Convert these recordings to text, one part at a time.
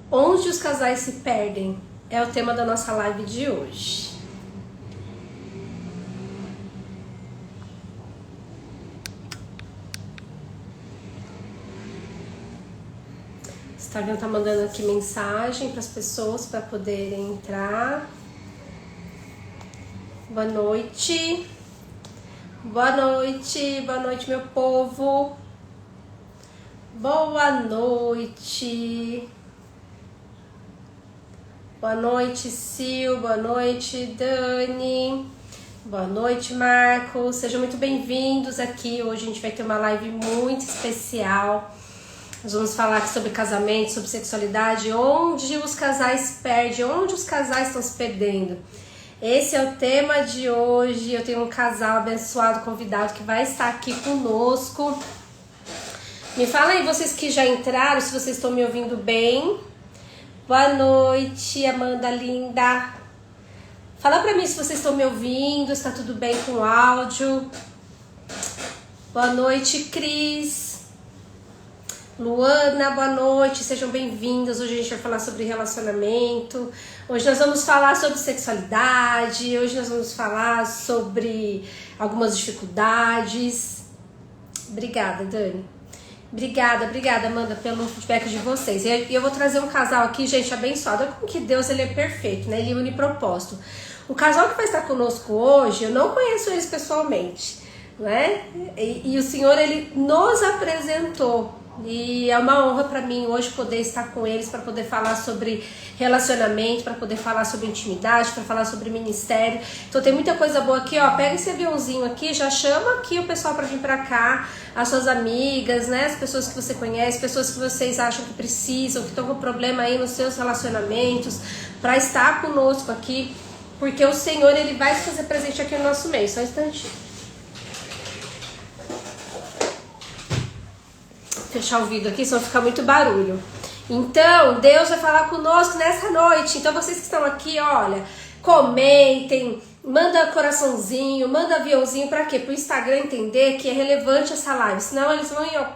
Onde os casais se perdem é o tema da nossa live de hoje. O Instagram tá mandando aqui mensagem para as pessoas para poderem entrar. Boa noite. Boa noite, meu povo. Boa noite. Boa noite, Sil. Boa noite, Dani. Boa noite, Marcos. Sejam muito bem-vindos aqui. Hoje a gente vai ter uma live muito especial. Nós vamos falar aqui sobre casamento, sobre sexualidade, onde os casais perdem, onde os casais estão se perdendo. Esse é o tema de hoje. Eu tenho um casal abençoado, convidado, que vai estar aqui conosco. Me fala aí, vocês que já entraram, se vocês estão me ouvindo bem. Boa noite, Amanda linda. Fala pra mim se vocês estão me ouvindo, se tá tudo bem com o áudio. Boa noite, Cris. Luana, boa noite, sejam bem-vindas. Hoje a gente vai falar sobre relacionamento. Hoje nós vamos falar sobre sexualidade. Hoje nós vamos falar sobre algumas dificuldades. Obrigada, Dani. Obrigada, Amanda, pelo feedback de vocês. E eu vou trazer um casal aqui, gente, abençoado. Olha como que Deus, ele é perfeito, né? Ele é unipropósito. O casal que vai estar conosco hoje, eu não conheço eles pessoalmente, né? E o Senhor, ele nos apresentou. E é uma honra para mim hoje poder estar com eles, para poder falar sobre relacionamento, para poder falar sobre intimidade, para falar sobre ministério. Então tem muita coisa boa aqui, ó. Pega esse aviãozinho aqui, já chama aqui o pessoal para vir para cá, as suas amigas, né? As pessoas que você conhece, pessoas que vocês acham que precisam, que estão com problema aí nos seus relacionamentos, para estar conosco aqui, porque o Senhor, ele vai se fazer presente aqui no nosso meio. Só um instantinho. Fechar o vídeo aqui, senão fica muito barulho. Então, Deus vai falar conosco nessa noite. Então, vocês que estão aqui, olha, comentem, manda coraçãozinho, manda aviãozinho, pra quê? Pro Instagram entender que é relevante essa live, senão eles vão e ó,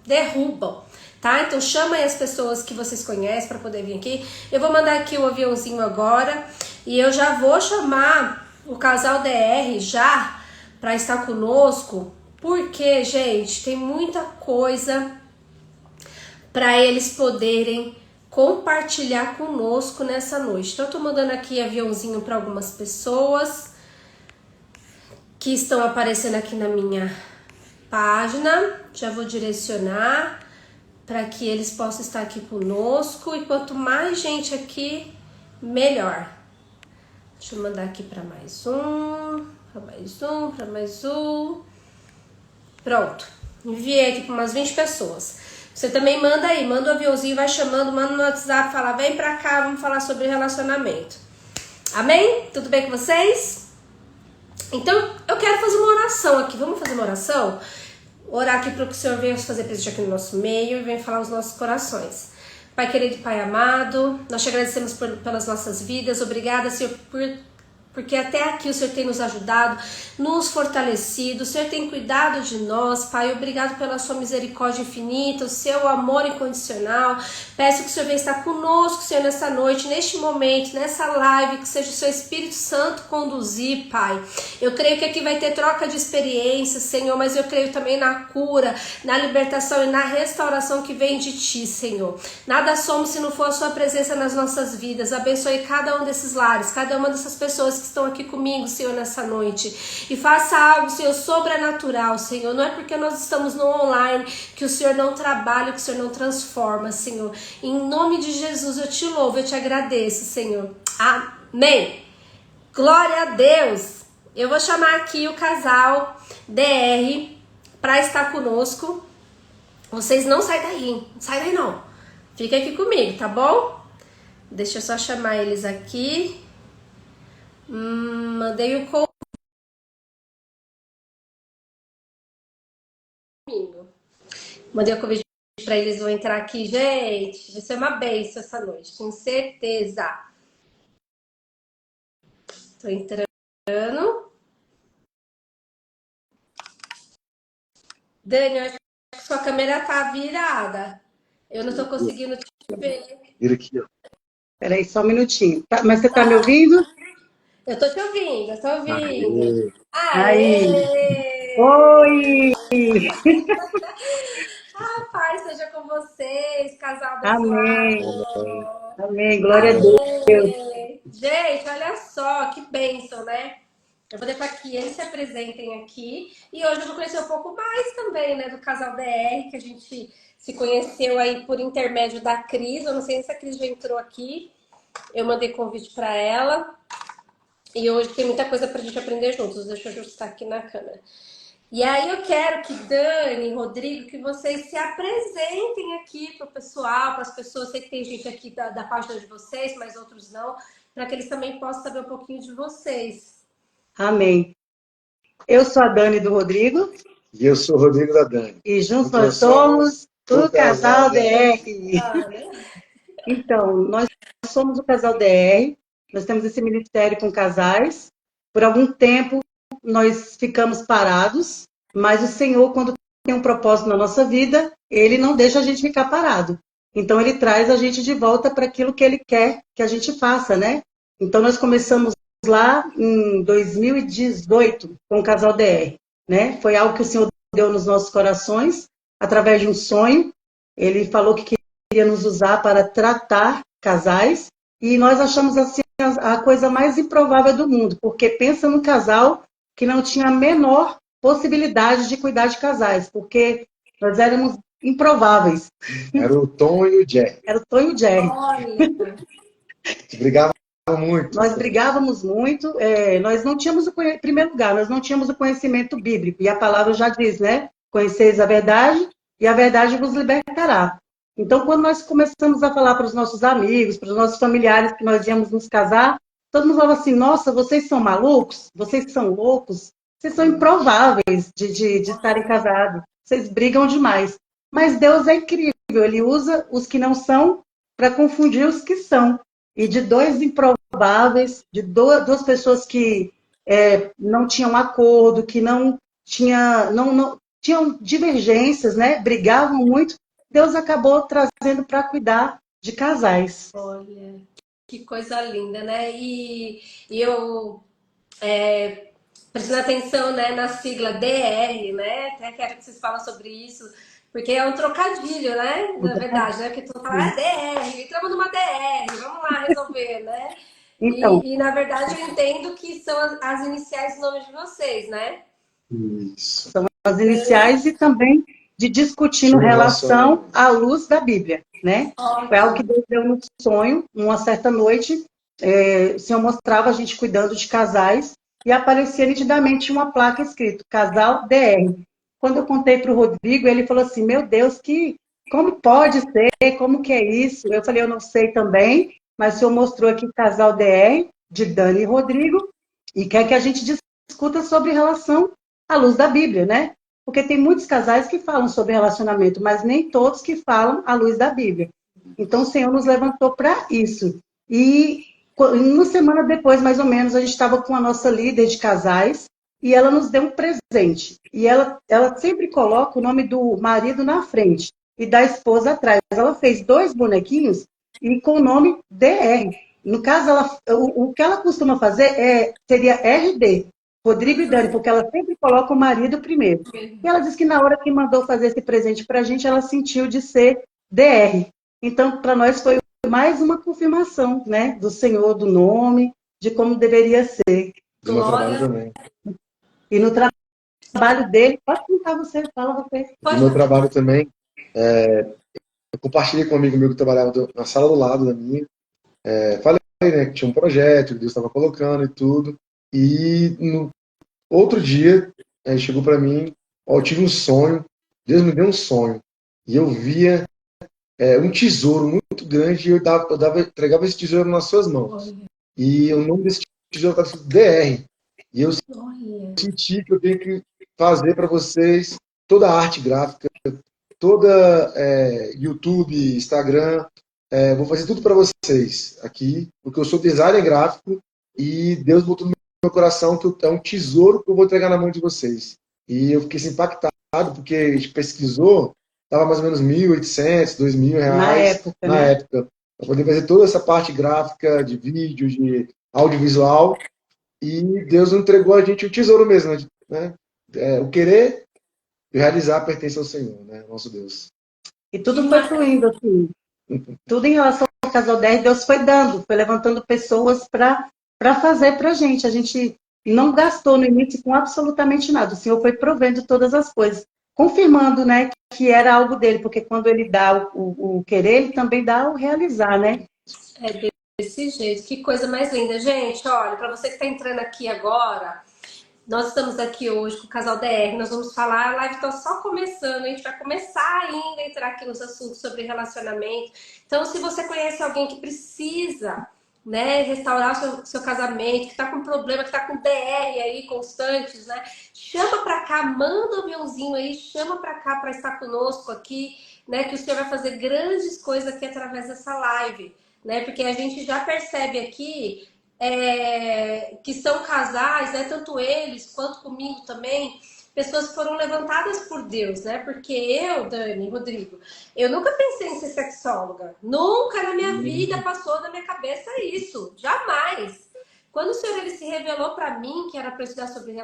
derrubam, tá? Então, chama aí as pessoas que vocês conhecem pra poder vir aqui. Eu vou mandar aqui o aviãozinho agora e eu já vou chamar o casal DR já pra estar conosco, porque, gente, tem muita coisa para eles poderem compartilhar conosco nessa noite. Então eu tô mandando aqui aviãozinho para algumas pessoas que estão aparecendo aqui na minha página. Já vou direcionar para que eles possam estar aqui conosco. E quanto mais gente aqui, melhor. Deixa eu mandar aqui para mais um, para mais um, para mais um. Pronto. Enviei aqui para umas 20 pessoas. Você também manda aí, manda o aviãozinho, vai chamando, manda no WhatsApp, fala, vem pra cá, vamos falar sobre relacionamento. Amém? Tudo bem com vocês? Então, eu quero fazer uma oração aqui. Vamos fazer uma oração? Orar aqui para que o Senhor venha fazer presente aqui no nosso meio e venha falar os nossos corações. Pai querido, Pai amado, nós te agradecemos pelas nossas vidas. Obrigada, Senhor, porque até aqui o Senhor tem nos ajudado, nos fortalecido, o Senhor tem cuidado de nós, Pai. Obrigado pela sua misericórdia infinita, o seu amor incondicional. Peço que o Senhor venha estar conosco, Senhor, nessa noite, neste momento, nessa live, que seja o seu Espírito Santo conduzir, Pai. Eu creio que aqui vai ter troca de experiências, Senhor, mas eu creio também na cura, na libertação e na restauração que vem de Ti, Senhor. Nada somos se não for a sua presença nas nossas vidas. Abençoe cada um desses lares, cada uma dessas pessoas que estão aqui comigo, Senhor, nessa noite. E faça algo, Senhor, sobrenatural, Senhor. Não é porque nós estamos no online que o Senhor não trabalha, que o Senhor não transforma, Senhor. Em nome de Jesus eu te louvo, eu te agradeço, Senhor. Amém. Glória a Deus. Eu vou chamar aqui o casal DR para estar conosco. Vocês não saem daí, não saem daí não. Fica aqui comigo, tá bom? Deixa eu só chamar eles aqui. Mandei o convite comigo. Mandei o convite para eles, vão entrar aqui, gente. Vai ser uma bênção essa noite, tenho certeza. Tô entrando. Dani, eu acho que sua câmera tá virada. Eu não estou conseguindo te ver. Vira aqui, ó. Peraí, só um minutinho. Mas você está me ouvindo? Eu estou te ouvindo, eu estou ouvindo. Aê. Aí. Aê! Oi! A paz seja com vocês, casal abençoado. Amém. Amém. Glória a Deus. Amém. Gente, olha só, que bênção, né? Eu vou deixar que eles se apresentem aqui. E hoje eu vou conhecer um pouco mais também, né, do casal DR, que a gente se conheceu aí por intermédio da Cris. Eu não sei se a Cris já entrou aqui. Eu mandei convite para ela. E hoje tem muita coisa para a gente aprender juntos. Deixa eu ajustar aqui na câmera. E aí eu quero que Dani, Rodrigo, que vocês se apresentem aqui para o pessoal, para as pessoas. Sei que tem gente aqui da página de vocês, mas outros não, para que eles também possam saber um pouquinho de vocês. Amém. Eu sou a Dani do Rodrigo. E eu sou o Rodrigo da Dani. E juntos Juntos nós somos o casal DR. DR. Olha. Então, nós somos o casal DR. Nós temos esse ministério com casais. Por algum tempo, nós ficamos parados. Mas o Senhor, quando tem um propósito na nossa vida, Ele não deixa a gente ficar parado. Então, Ele traz a gente de volta para aquilo que Ele quer que a gente faça, né? Então, nós começamos lá em 2018 com o casal DR, né? Foi algo que o Senhor deu nos nossos corações, através de um sonho. Ele falou que queria nos usar para tratar casais, e nós achamos assim a coisa mais improvável do mundo, porque pensa num casal que não tinha a menor possibilidade de cuidar de casais, porque nós éramos improváveis. Era o Tom e o Jerry. Era o Tom e o Jerry. Olha. Brigava muito. Nós brigávamos muito, nós não tínhamos em primeiro lugar, nós não tínhamos o conhecimento bíblico, e a palavra já diz, né? Conheceis a verdade, e a verdade vos libertará. Então, quando nós começamos a falar para os nossos amigos, para os nossos familiares que nós íamos nos casar, todo mundo falava assim, nossa, vocês são malucos? Vocês são loucos? Vocês são improváveis de estarem casados. Vocês brigam demais. Mas Deus é incrível, Ele usa os que não são para confundir os que são. E de dois improváveis, de duas pessoas que não tinham acordo, que não tinham divergências, né? Brigavam muito, Deus acabou trazendo para cuidar de casais. Olha, que coisa linda, né? E eu prestando atenção, né, na sigla DR, né? Até quero que vocês falam sobre isso, porque é um trocadilho, né? Na verdade, né? Porque tu fala, DR, entramos numa DR, vamos lá resolver, né? Então, Na verdade eu entendo que são as iniciais do nome de vocês, né? Isso. são as iniciais e também de discutindo Tinha um relação relacionamento. à luz da Bíblia, né? Foi algo que Ótimo. Deus deu no sonho, uma certa noite, o Senhor mostrava a gente cuidando de casais e aparecia nitidamente uma placa escrito Casal DR. Quando eu contei para o Rodrigo, ele falou assim, meu Deus, como pode ser? Como que é isso? Eu falei, eu não sei também, mas o Senhor mostrou aqui Casal DR, de Dani e Rodrigo, e quer que a gente discuta sobre relação à luz da Bíblia, né? Porque tem muitos casais que falam sobre relacionamento, mas nem todos que falam à luz da Bíblia. Então, o Senhor nos levantou para isso. E uma semana depois, mais ou menos, a gente estava com a nossa líder de casais e ela nos deu um presente. E ela sempre coloca o nome do marido na frente e da esposa atrás. Ela fez dois bonequinhos e com o nome DR. No caso, o que ela costuma fazer seria RD, Rodrigo e Dani, porque ela sempre coloca o marido primeiro. E ela disse que na hora que mandou fazer esse presente para a gente, ela sentiu de ser DR. Então, para nós foi mais uma confirmação, né, do Senhor, do nome, de como deveria ser. Do meu trabalho Glória. também. E no trabalho dele, pode contar você, fala você. Do Pode meu falar. trabalho também, eu compartilhei com um amigo meu que trabalhava na sala do lado da minha. Falei, né, que tinha um projeto, que Deus estava colocando e tudo. E no outro dia, chegou para mim, ó, eu tive um sonho, Deus me deu um sonho. E eu via um tesouro muito grande e entregava esse tesouro nas suas mãos. Olha, E o nome desse tesouro estava escrito DR. E eu olha. senti que eu tenho que fazer para vocês toda a arte gráfica, toda YouTube, Instagram, vou fazer tudo para vocês aqui, porque eu sou designer gráfico e Deus botou no meu coração que é um tesouro que eu vou entregar na mão de vocês. E eu fiquei assim, impactado, porque a gente pesquisou estava mais ou menos 1.800, R$ 2.000 Na época, na né? época, para poder fazer toda essa parte gráfica, de vídeo, de audiovisual, e Deus entregou a gente o tesouro mesmo, né? O querer e o realizar pertence ao Senhor, né? Nosso Deus. E Que tudo foi fluindo, maravilha. assim. Tudo em relação ao Casal 10, Deus foi dando, foi levantando pessoas para fazer para a gente. A gente não gastou no início com absolutamente nada. O Senhor foi provendo todas as coisas, confirmando, né, que era algo dele, porque quando ele dá o querer, ele também dá o realizar, né? É desse jeito. Que coisa mais linda. Gente, olha, para você que está entrando aqui agora, nós estamos aqui hoje com o Casal DR, nós vamos falar, a live está só começando, a gente vai começar ainda a entrar aqui nos assuntos sobre relacionamento. Então, se você conhece alguém que precisa, né, restaurar o seu casamento, que está com problema, que está com DR aí constantes, né, chama para cá, manda um aviãozinho aí, chama para cá para estar conosco aqui, né, que o Senhor vai fazer grandes coisas aqui através dessa live, né, porque a gente já percebe aqui que são casais, né? Tanto eles quanto comigo também, pessoas que foram levantadas por Deus, né? Porque eu, Dani, Rodrigo, eu nunca pensei em ser sexóloga. Nunca na minha vida passou na minha cabeça isso. Jamais. Quando o Senhor ele se revelou para mim que era para estudar sobre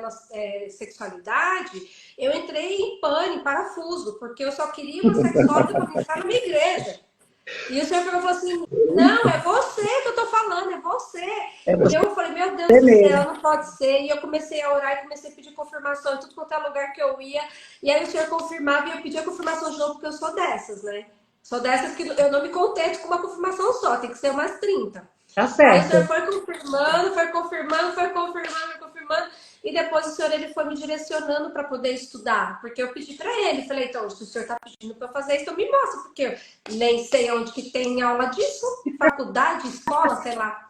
sexualidade, eu entrei em pânico, em parafuso, porque eu só queria uma sexóloga para ministrar na minha igreja. E o senhor falou assim: não, é você que eu tô falando, é você. É E você eu falei: meu Deus do céu, mesmo. não pode ser. E eu comecei a orar e comecei a pedir confirmação em tudo quanto é lugar que eu ia. E aí o senhor confirmava e eu pedia confirmação de novo, porque eu sou dessas, né? Sou dessas que eu não me contento com uma confirmação só, tem que ser umas 30. Tá Aí o senhor certo. foi confirmando, foi confirmando, foi confirmando, foi confirmando. E depois o senhor ele foi me direcionando para poder estudar. Porque eu pedi para ele, falei, então, se o senhor está pedindo para eu fazer isso, então me mostra, porque eu nem sei onde que tem aula disso, faculdade, escola, sei lá.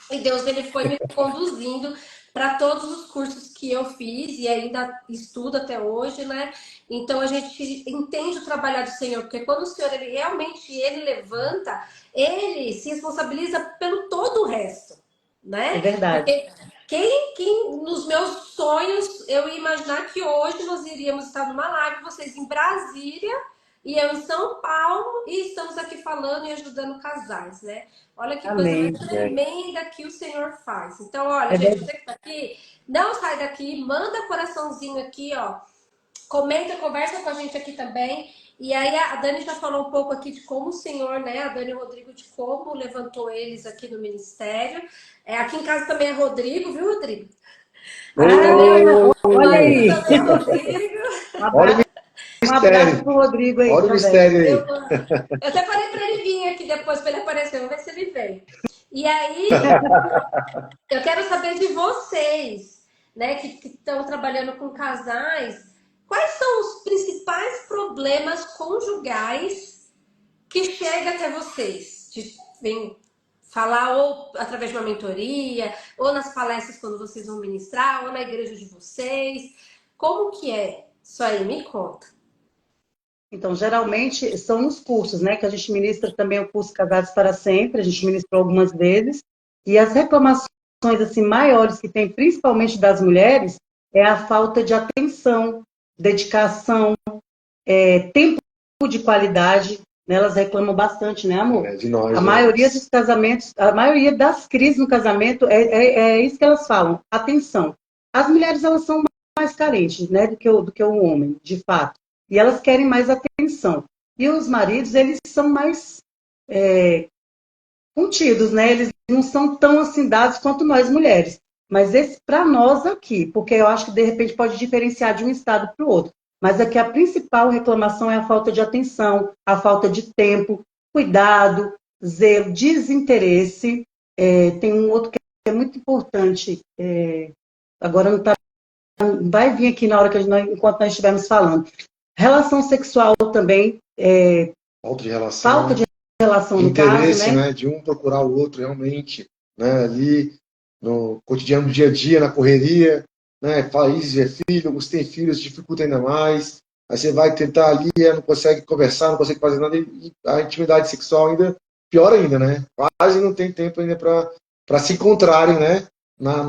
E Deus ele foi me conduzindo para todos os cursos que eu fiz e ainda estudo até hoje, né? Então a gente entende o trabalho do Senhor, porque quando o Senhor ele realmente ele levanta, ele se responsabiliza pelo todo o resto, É né? verdade. Porque quem nos meus sonhos eu ia imaginar que hoje nós iríamos estar numa live, vocês em Brasília e eu em São Paulo, e estamos aqui falando e ajudando casais, né? Olha que coisa mais Amém. tremenda que o Senhor faz. Então, olha, É gente, verdade. você que tá aqui, não sai daqui, manda coraçãozinho aqui, ó. Comenta, conversa com a gente aqui também. E aí a Dani já falou um pouco aqui de como o Senhor, né, a Dani e o Rodrigo, de como levantou eles aqui no ministério. Aqui em casa também é Rodrigo, viu, Rodrigo? Aqui também é Ah, o olha marido aí. também é Rodrigo. Um Olha o abraço mistério, pro Rodrigo aí olha o também. mistério Eu, aí. eu até falei para ele vir aqui depois para ele aparecer, vamos ver se ele vem. E aí, eu quero saber de vocês, né, que estão trabalhando com casais, quais são os principais problemas conjugais que chegam até vocês? Vem falar ou através de uma mentoria, ou nas palestras quando vocês vão ministrar, ou na igreja de vocês. Como que é? Isso aí, me conta. Então, geralmente, são nos cursos, né? Que a gente ministra também o curso Casados para Sempre, a gente ministrou algumas vezes, e as reclamações, assim, maiores que tem, principalmente das mulheres, é a falta de atenção, dedicação, tempo de qualidade, né? Elas reclamam bastante, né, amor? De nós, A né? maioria dos casamentos, a maioria das crises no casamento é isso que elas falam, atenção. As mulheres, elas são mais carentes, né, do que o homem, de fato. E elas querem mais atenção. E os maridos, eles são mais contidos, né? Eles não são tão assim dados quanto nós mulheres. Mas esse para nós aqui, porque eu acho que de repente pode diferenciar de um estado para o outro. Mas aqui a principal reclamação é a falta de atenção, a falta de tempo, cuidado, zelo, desinteresse. Tem um outro que é muito importante. Agora não tá, vai vir aqui na hora que enquanto nós estivermos falando. Relação sexual também, Falta de falta relação, de relação de no caso, interesse, né? né? De um procurar o outro realmente, né? Ali no cotidiano do dia a dia, na correria, né? País é filho, alguns têm filhos, dificulta ainda mais. Aí você vai tentar ali, não consegue conversar, não consegue fazer nada, e a intimidade sexual ainda, pior ainda, né? Quase não tem tempo ainda para se encontrarem, né? Na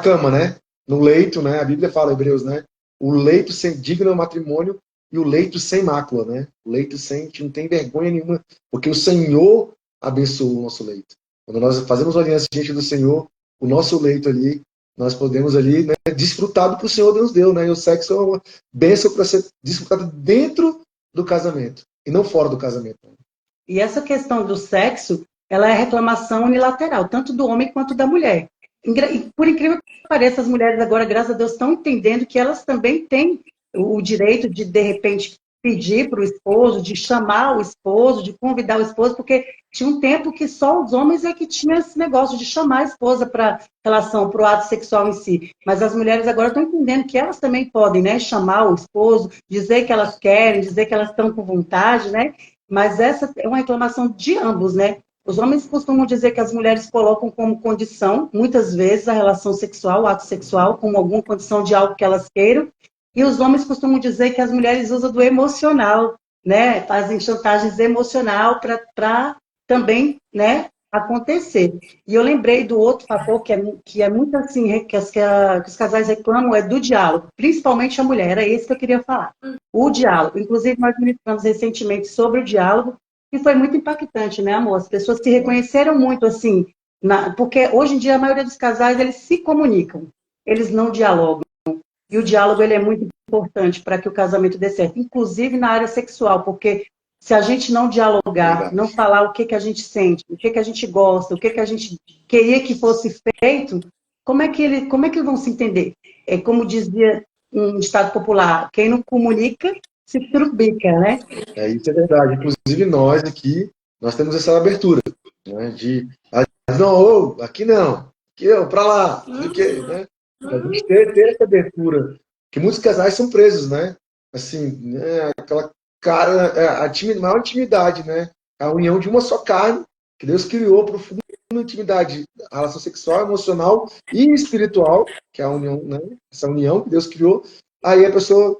cama, né? No leito, né? A Bíblia fala, Hebreus, né? O leito sem digno é o matrimônio, e o leito sem mácula, né? O leito sem, a gente não tem vergonha nenhuma, porque o Senhor abençoou o nosso leito. Quando nós fazemos uma aliança diante do Senhor, o nosso leito ali, nós podemos ali, né, desfrutar do que o Senhor nos deu, né? E o sexo é uma bênção para ser desfrutado dentro do casamento e não fora do casamento. E essa questão do sexo, ela é reclamação unilateral, tanto do homem quanto da mulher. E por incrível que pareça, as mulheres agora, graças a Deus, estão entendendo que elas também têm o direito de repente, pedir para o esposo, de chamar o esposo, de convidar o esposo, porque tinha um tempo que só os homens é que tinham esse negócio de chamar a esposa para relação, para o ato sexual em si. Mas as mulheres agora estão entendendo que elas também podem, né, chamar o esposo, dizer que elas querem, dizer que elas estão com vontade, né? Mas essa é uma reclamação de ambos, né? Os homens costumam dizer que as mulheres colocam como condição, muitas vezes, a relação sexual, o ato sexual, como alguma condição de algo que elas queiram, e os homens costumam dizer que as mulheres usam do emocional, né? Fazem chantagens emocional para também, né, acontecer. E eu lembrei do outro fator que é muito assim, que os casais reclamam, é do diálogo, principalmente a mulher, era esse que eu queria falar. O diálogo. Inclusive, nós ministramos recentemente sobre o diálogo, e foi muito impactante, né, amor? As pessoas se reconheceram muito, assim, porque hoje em dia a maioria dos casais, eles se comunicam, eles não dialogam. E o diálogo, ele é muito importante para que o casamento dê certo, inclusive na área sexual, porque se a gente não dialogar, não falar o que a gente sente, o que a gente gosta, o que a gente queria que fosse feito, como é que vão se entender? É como dizia um ditado popular, quem não comunica se trubica, né? Isso é verdade. Inclusive nós aqui, nós temos essa abertura, né, não, aqui não, aqui não, para lá, não que, né? A gente ter essa abertura, que muitos casais são presos, né? Assim, né, aquela cara, maior intimidade, né? A união de uma só carne, que Deus criou profunda intimidade, a relação sexual, emocional e espiritual, que é a união, né? Essa união que Deus criou. Aí a pessoa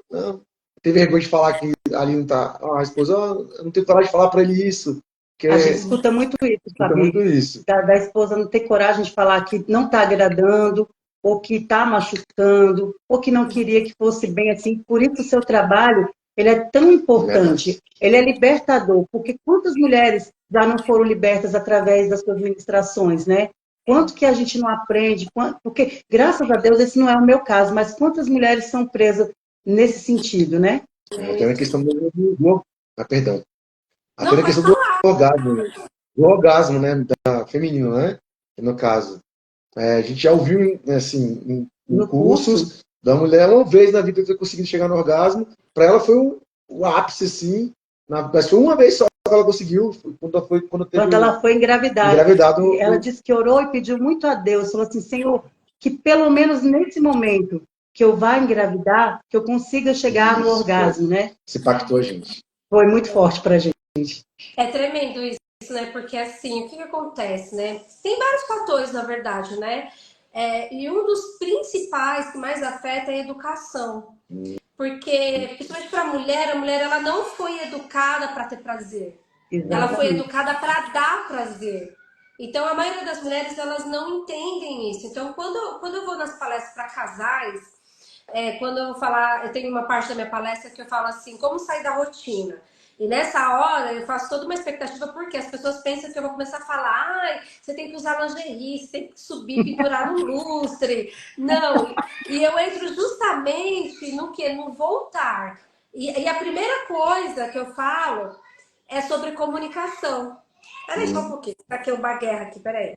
tem vergonha de falar que ali não tá. A esposa, eu não tenho coragem de falar para ele isso. Que A gente escuta muito isso, escuta sabe? muito isso. Da esposa não ter coragem de falar que não está agradando, ou que está machucando, ou que não queria que fosse bem assim. Por isso o seu trabalho, ele é tão importante, ele é libertador, porque quantas mulheres já não foram libertas através das suas ministrações, né? Quanto que a gente não aprende, porque, graças a Deus, esse não é o meu caso, mas quantas mulheres são presas nesse sentido, né? Tem a questão perdão. Não, Até a pode questão do falar. orgasmo, né? Feminino, né? No caso. A gente já ouviu, assim, em cursos da mulher, uma vez na vida ter conseguido chegar no orgasmo. Para ela foi o ápice, assim. Mas foi uma vez só que ela conseguiu, Quando ela foi engravidado. ela disse que orou e pediu muito a Deus, falou assim, Senhor, que pelo menos nesse momento que eu vá engravidar, que eu consiga chegar no orgasmo, né? Se pactou a gente. Foi muito forte pra gente. É tremendo isso, né? Porque assim, o que acontece, né? Tem vários fatores, na verdade, né? E um dos principais que mais afeta é a educação. Porque, principalmente para a mulher ela não foi educada para ter prazer. Exatamente. Ela foi educada para dar prazer. Então, a maioria das mulheres, elas não entendem isso. Então, quando eu vou nas palestras para casais, quando eu vou falar, eu tenho uma parte da minha palestra que eu falo assim, como sair da rotina. E nessa hora eu faço toda uma expectativa, porque as pessoas pensam que eu vou começar a falar, ai, você tem que usar lingerie, você tem que subir, pendurar no lustre. Não, e eu entro justamente no que? No voltar. E a primeira coisa que eu falo é sobre comunicação. Peraí só um pouquinho, tá aqui uma guerra aqui, peraí.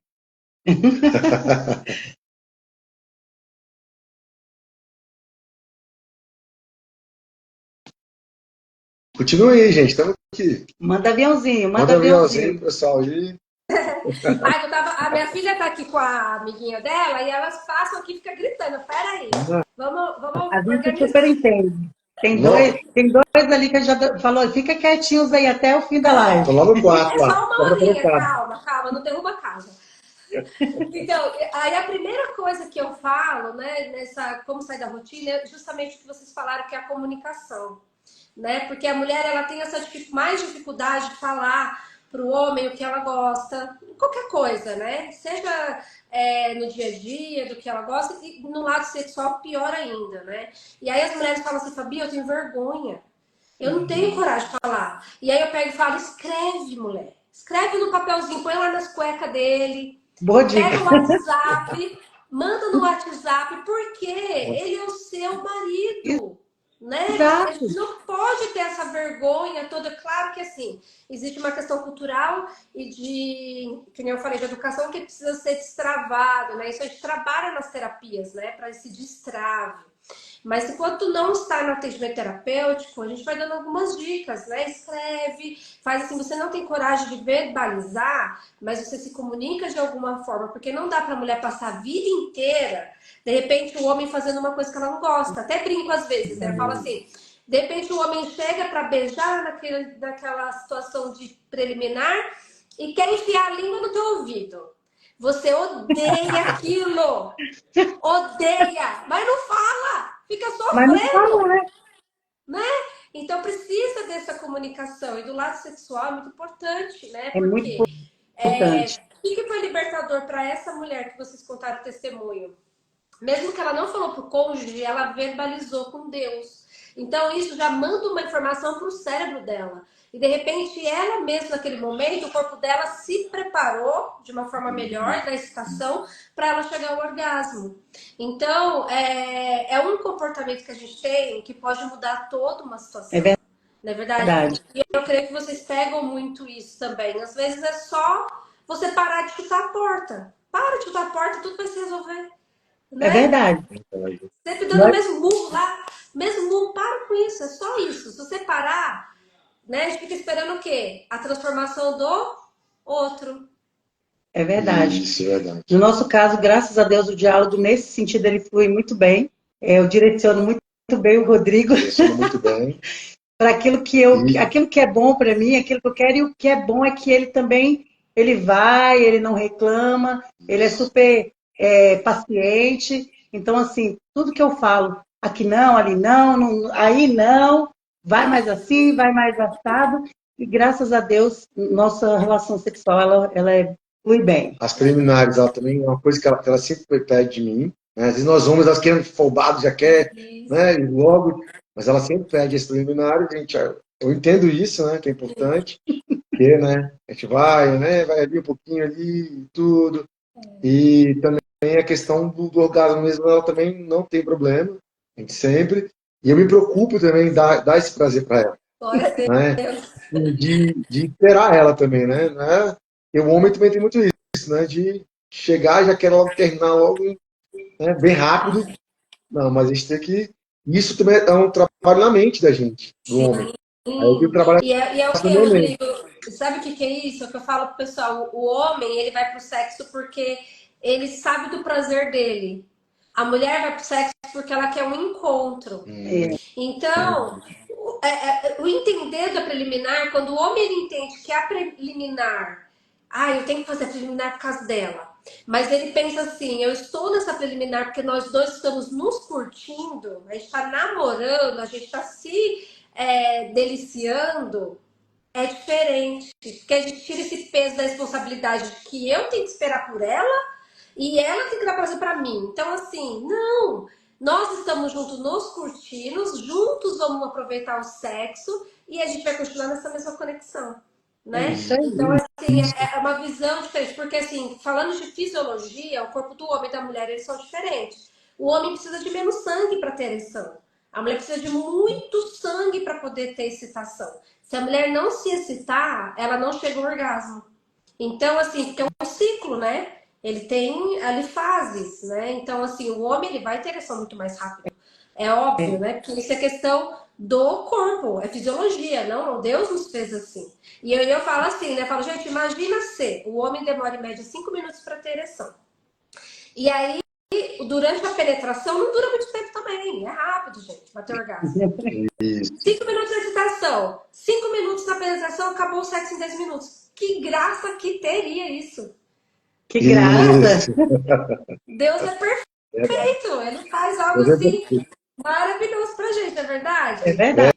Continua aí, gente. Estamos aqui. Manda aviãozinho, Manda aviãozinho, pessoal. A minha filha tá aqui com a amiguinha dela e elas passam aqui e ficam gritando. Peraí, vamos A gente organizar. super entende. Tem dois ali que já falou, fica quietinhos aí até o fim da live. Tô lá no quarto. É só uma horinha, calma, não derruba a casa. Então, aí a primeira coisa que eu falo, né, nessa como sair da rotina, é justamente o que vocês falaram, que é a comunicação, né? Porque a mulher, ela tem essa mais dificuldade de falar para o homem o que ela gosta, qualquer coisa, né? Seja no dia a dia, do que ela gosta, e no lado sexual, pior ainda, né? E aí as mulheres falam assim, Fabi, eu tenho vergonha. Eu não tenho coragem de falar. E aí eu pego e falo, escreve, mulher. Escreve no papelzinho, põe lá nas cuecas dele. Boa dica. Pega o WhatsApp, manda no WhatsApp, porque ele é o seu marido, né? A Exato. gente não pode ter essa vergonha toda. Claro que assim, existe uma questão cultural e de, que nem eu falei, de educação que precisa ser destravado, né? Isso a gente trabalha nas terapias, né? Para esse destrave. Mas enquanto não está no atendimento terapêutico, a gente vai dando algumas dicas, né? Escreve, faz assim, você não tem coragem de verbalizar, mas você se comunica de alguma forma, porque não dá para a mulher passar a vida inteira, de repente o homem fazendo uma coisa que ela não gosta. Até brinco às vezes, né? Eu falo assim, de repente o homem chega para beijar naquela situação de preliminar e quer enfiar a língua no teu ouvido. Você odeia aquilo. Odeia, mas não fala, fica Mas não sofrendo, fala, né? né? Então precisa dessa comunicação. E do lado sexual é muito importante, né? É muito Porque importante. o que foi libertador para essa mulher que vocês contaram o testemunho? Mesmo que ela não falou para o cônjuge, ela verbalizou com Deus. Então isso já manda uma informação para o cérebro dela. E de repente ela mesma naquele momento, o corpo dela se preparou de uma forma melhor da excitação para ela chegar ao orgasmo. Então é um comportamento que a gente tem que pode mudar toda uma É situação. Não é verdade? verdade. E eu creio que vocês pegam muito isso também. Às vezes é só você parar de chutar a porta. Para de chutar a porta, tudo vai se resolver, É né? verdade. Sempre dando o Nós- mesmo murro lá, mesmo murro, para com isso, é só isso. Se você parar, né, a gente fica esperando o quê? A transformação do outro. É verdade. Isso, é verdade. No nosso caso, graças a Deus, o diálogo nesse sentido ele flui muito bem. Eu direciono muito bem o Rodrigo Funciona muito bem. para aquilo que é bom para mim, aquilo que eu quero, e o que é bom é que ele também ele vai, ele não reclama, ele é super paciente. Então, assim, tudo que eu falo, aqui não, ali não, aí não, vai mais assim, vai mais assado. E graças a Deus, nossa relação sexual flui bem. As preliminares, ela também é uma coisa que ela sempre pede de mim. Né? Às vezes nós homens, nós queremos folgado, já quer, né? E logo, mas ela sempre pede as preliminares, gente. Eu entendo isso, né? Que é importante, porque, né? A gente vai ali um pouquinho ali, tudo. E também a questão do orgasmo mesmo, ela também não tem problema, a gente sempre. E eu me preocupo também em dar esse prazer para ela, Glória a né? Deus. De esperar ela também, né? E o homem também tem muito isso, né? De chegar e já quer logo terminar logo, né? Bem rápido. Não, mas a gente tem que. Isso também é um trabalho na mente da gente, do homem. Aí eu tenho que trabalhar E é o que, na mente. Rodrigo? Sabe o que é isso? É o que eu falo pro pessoal. O homem, ele vai pro sexo porque ele sabe do prazer dele. A mulher vai pro sexo porque ela quer um encontro. Então, o entender da preliminar, quando o homem ele entende que a preliminar, eu tenho que fazer a preliminar por causa dela. Mas ele pensa assim, eu estou nessa preliminar porque nós dois estamos nos curtindo, a gente está namorando, a gente está se deliciando, é diferente. Porque a gente tira esse peso da responsabilidade que eu tenho que esperar por ela e ela tem que dar prazer pra mim. Então, assim, não. Nós estamos juntos nos curtindo, juntos vamos aproveitar o sexo e a gente vai continuar nessa mesma conexão, É né? isso aí. Então, assim, é uma visão diferente. Porque, assim, falando de fisiologia, o corpo do homem e da mulher, eles são diferentes. O homem precisa de menos sangue para ter ereção. A mulher precisa de muito sangue para poder ter excitação. Se a mulher não se excitar, ela não chega ao orgasmo. Então, assim, porque é um ciclo, né? Ele tem ali fases, né? Então, assim, o homem ele vai ter ereção muito mais rápido. É óbvio, né? Porque isso é questão do corpo, é fisiologia, não? Deus nos fez assim. E eu falo assim, né? Eu falo, gente, imagina se o homem demora em média 5 minutos para ter ereção. E aí, durante a penetração, não dura muito tempo também. É rápido, gente, para ter orgasmo. Isso. 5 minutos de excitação, 5 minutos na penetração, acabou o sexo em 10 minutos. Que graça que teria isso! Que graça! Isso. Deus é perfeito, ele faz algo assim maravilhoso pra gente, é verdade? É verdade.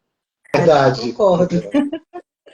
Verdade. Concordo.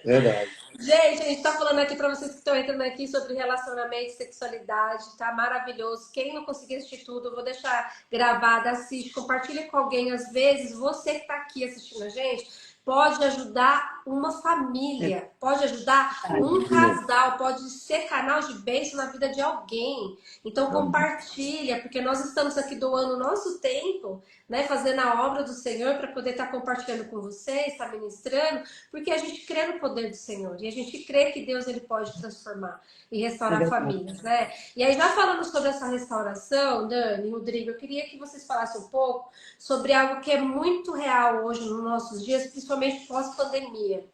Verdade. Gente, a gente tá falando aqui pra vocês que estão entrando aqui sobre relacionamento e sexualidade, tá maravilhoso. Quem não conseguir assistir tudo, eu vou deixar gravado, assiste, compartilha com alguém. Às vezes, você que tá aqui assistindo a gente, pode ajudar uma família, pode ajudar um casal, pode ser canal de bênção na vida de alguém. Então compartilha, porque nós estamos aqui doando o nosso tempo, né, fazendo a obra do Senhor para poder estar compartilhando com vocês, estar ministrando, porque a gente crê no poder do Senhor e a gente crê que Deus ele pode transformar e restaurar famílias, né? E aí, já falando sobre essa restauração, Dani, Rodrigo, eu queria que vocês falassem um pouco sobre algo que é muito real hoje nos nossos dias, principalmente pós-pandemia,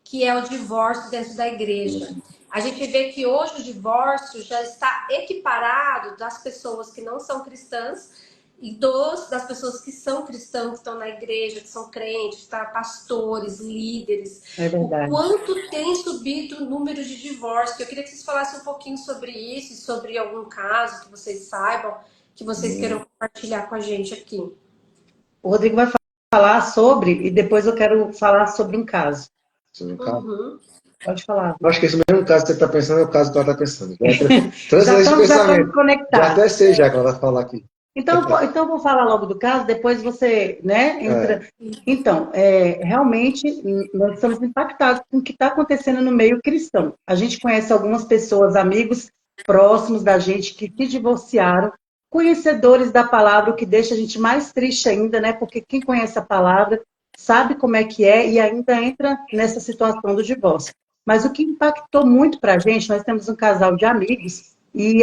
que é o divórcio dentro da igreja. A gente vê que hoje o divórcio já está equiparado das pessoas que não são cristãs e das pessoas que são cristãos, que estão na igreja, que são crentes, tá? Pastores, líderes. É verdade. O quanto tem subido o número de divórcio. Eu queria que vocês falassem um pouquinho sobre isso, sobre algum caso que vocês saibam, que vocês queiram compartilhar com a gente aqui. O Rodrigo vai falar sobre, e depois eu quero falar sobre um caso. Sobre um caso. Pode falar. Eu acho que esse mesmo caso que você está pensando é o caso que ela está pensando. Já estamos conectados. Já até sei já que ela vai falar aqui. Então eu vou falar logo do caso, depois você, né, entra. Então, realmente, nós estamos impactados com o que está acontecendo no meio cristão. A gente conhece algumas pessoas, amigos próximos da gente, que se divorciaram, conhecedores da palavra, o que deixa a gente mais triste ainda, né, porque quem conhece a palavra sabe como é que é e ainda entra nessa situação do divórcio. Mas o que impactou muito para a gente, nós temos um casal de amigos e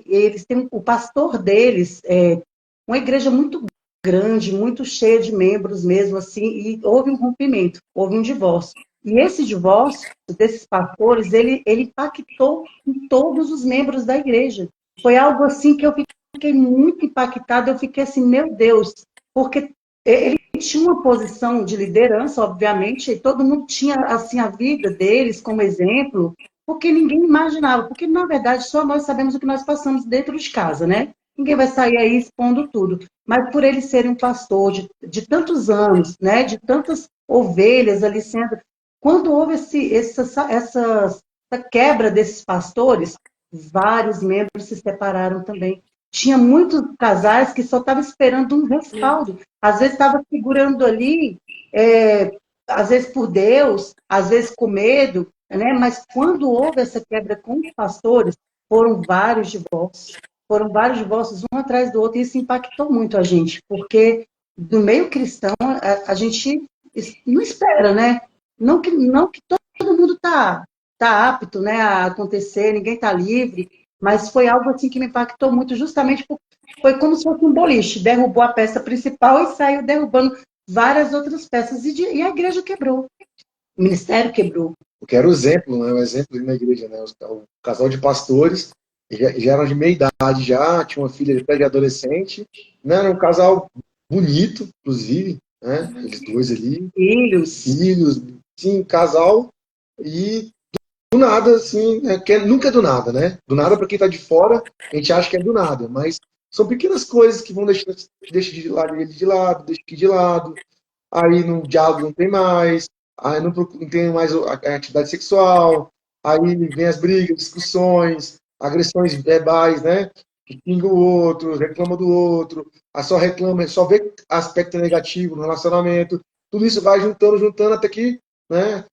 eles têm o pastor deles, uma igreja muito grande, muito cheia de membros mesmo assim, e houve um rompimento, houve um divórcio. E esse divórcio desses pastores, ele impactou em todos os membros da igreja. Foi algo assim que eu fiquei muito impactada, eu fiquei assim, meu Deus, porque ele tinha uma posição de liderança, obviamente, e todo mundo tinha assim a vida deles como exemplo, porque ninguém imaginava, porque na verdade só nós sabemos o que nós passamos dentro de casa, né? Ninguém vai sair aí expondo tudo. Mas por ele ser um pastor de tantos anos, né? De tantas ovelhas ali sendo... Quando houve essa quebra desses pastores, vários membros se separaram também. Tinha muitos casais que só estavam esperando um respaldo. Às vezes estava segurando ali, às vezes por Deus, às vezes com medo, né? Mas quando houve essa quebra com os pastores, foram vários divórcios. Foram vários divórcios, um atrás do outro, e isso impactou muito a gente, porque no meio cristão a gente não espera, né? Não que todo mundo está apto, né, a acontecer, ninguém está livre, mas foi algo assim que me impactou muito, justamente porque foi como se fosse um boliche, derrubou a peça principal e saiu derrubando várias outras peças, e a igreja quebrou, o ministério quebrou. Porque era o exemplo, né? O exemplo na igreja, né? O casal de pastores já eram de meia idade, já tinha uma filha até de adolescente, né? Era um casal bonito, inclusive, né? Eles dois ali. Filhos, sim, casal, e do nada, assim, nunca é do nada, né? Do nada, para quem tá de fora, a gente acha que é do nada, mas são pequenas coisas que vão deixar de lado ele de lado, deixa aqui de lado, aí no diálogo não tem mais, aí não tem mais a atividade sexual, aí vem as brigas, discussões, agressões verbais, né? Xinga o outro, reclama do outro, aí só reclama, só vê aspecto negativo no relacionamento, tudo isso vai juntando até que, né?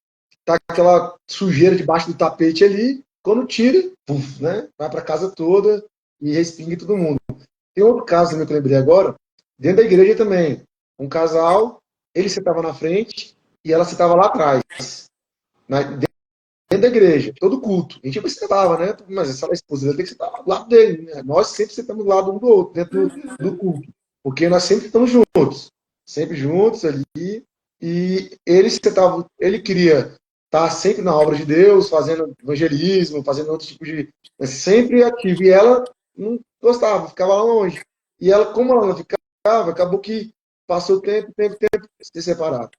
Tá aquela sujeira debaixo do tapete ali, quando tira, puf, né? Vai para casa toda e respinga todo mundo. Tem outro caso também que eu lembrei agora, dentro da igreja também, um casal, ele sentava na frente e ela sentava lá atrás, dentro da igreja, todo culto. A gente sentava, né? Mas essa esposa dele tem que sentar do lado dele, né? Nós sempre sentamos do lado um do outro, dentro do culto, porque nós sempre estamos juntos ali, e ele queria estar sempre na obra de Deus, fazendo evangelismo, fazendo outro tipo de... sempre ativo, e ela não gostava, ficava lá longe. E ela, como ela não ficava, acabou que passou tempo, se separaram.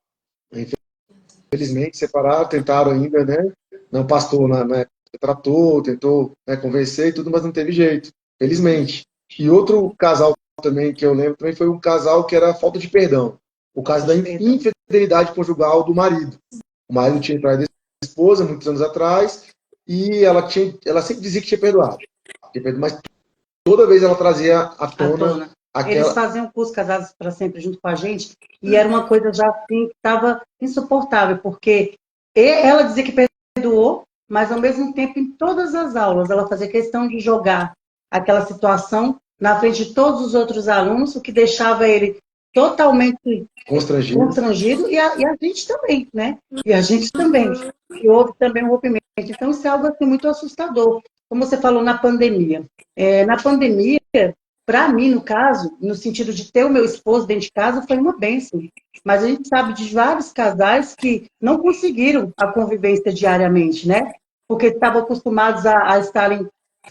Infelizmente, separaram, tentaram ainda, né? Não, pastor, né? Tratou, tentou, né, convencer e tudo, mas não teve jeito, felizmente. E outro casal também que eu lembro também foi um casal que era falta de perdão. O caso da infidelidade conjugal do marido. O marido tinha traído a esposa muitos anos atrás e ela sempre dizia que tinha perdoado. Mas toda vez ela trazia à tona Eles faziam o curso Casados para Sempre junto com a gente, e era uma coisa já assim, que estava insuportável, porque ela dizia que perdoou, mas ao mesmo tempo, em todas as aulas, ela fazia questão de jogar aquela situação na frente de todos os outros alunos, o que deixava ele totalmente constrangido e a gente também, né? E a gente também. E houve também um rompimento. Então, isso é algo assim, muito assustador. Como você falou na pandemia. Na pandemia, para mim, no caso, no sentido de ter o meu esposo dentro de casa, foi uma bênção. Mas a gente sabe de vários casais que não conseguiram a convivência diariamente, né? Porque estavam acostumados a estarem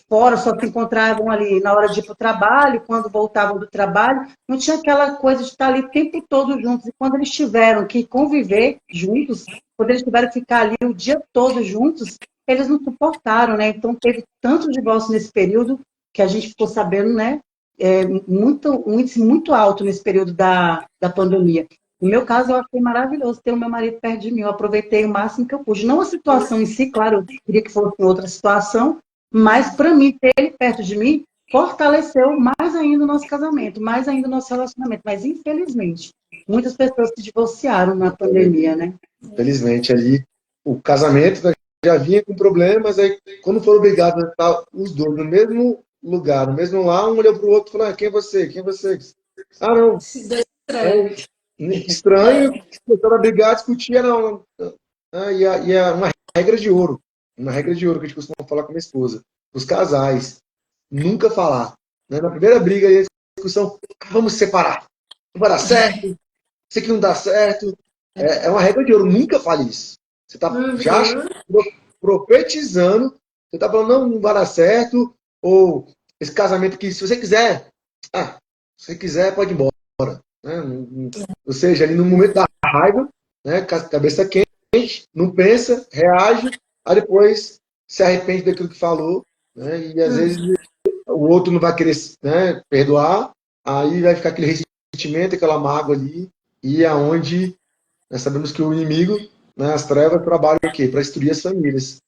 fora, só se encontravam ali na hora de ir para o trabalho, quando voltavam do trabalho, não tinha aquela coisa de estar ali o tempo todo juntos. E quando eles tiveram que conviver juntos, quando eles tiveram que ficar ali o dia todo juntos, eles não suportaram, né? Então teve tanto divórcio nesse período que a gente ficou sabendo, né? Um índice muito alto nesse período da pandemia. No meu caso, eu achei maravilhoso ter o meu marido perto de mim. Eu aproveitei o máximo que eu pude. Não a situação em si, claro, eu queria que fosse em outra situação, mas para mim, ter ele perto de mim fortaleceu mais ainda o nosso casamento, mais ainda o nosso relacionamento. Mas, infelizmente, muitas pessoas se divorciaram na pandemia, né? Infelizmente, ali, o casamento, né, já vinha com problemas, aí quando foram obrigados a estar os dois no mesmo lugar, no mesmo lá, um olhou para o outro e falou, quem é você? Quem é você? Ah, não. Estranho. Estranho, começaram a brigar, discutir, não. Uma regra de ouro. Uma regra de ouro que a gente costuma falar com a minha esposa. Os casais, nunca falar. Né? Na primeira briga e discussão, vamos separar. Não vai dar certo, isso aqui não dá certo. É uma regra de ouro, nunca fale isso. Você está já profetizando, você está falando, não vai dar certo, ou esse casamento que, se você quiser, se você quiser, pode ir embora. Né? Ou seja, ali no momento da raiva, né, cabeça quente, não pensa, reage, aí depois se arrepende daquilo que falou, né, e às vezes o outro não vai querer, né, perdoar, aí vai ficar aquele ressentimento, aquela mágoa ali, e aonde nós sabemos que o inimigo, né, as trevas, trabalham o quê? Para destruir as famílias.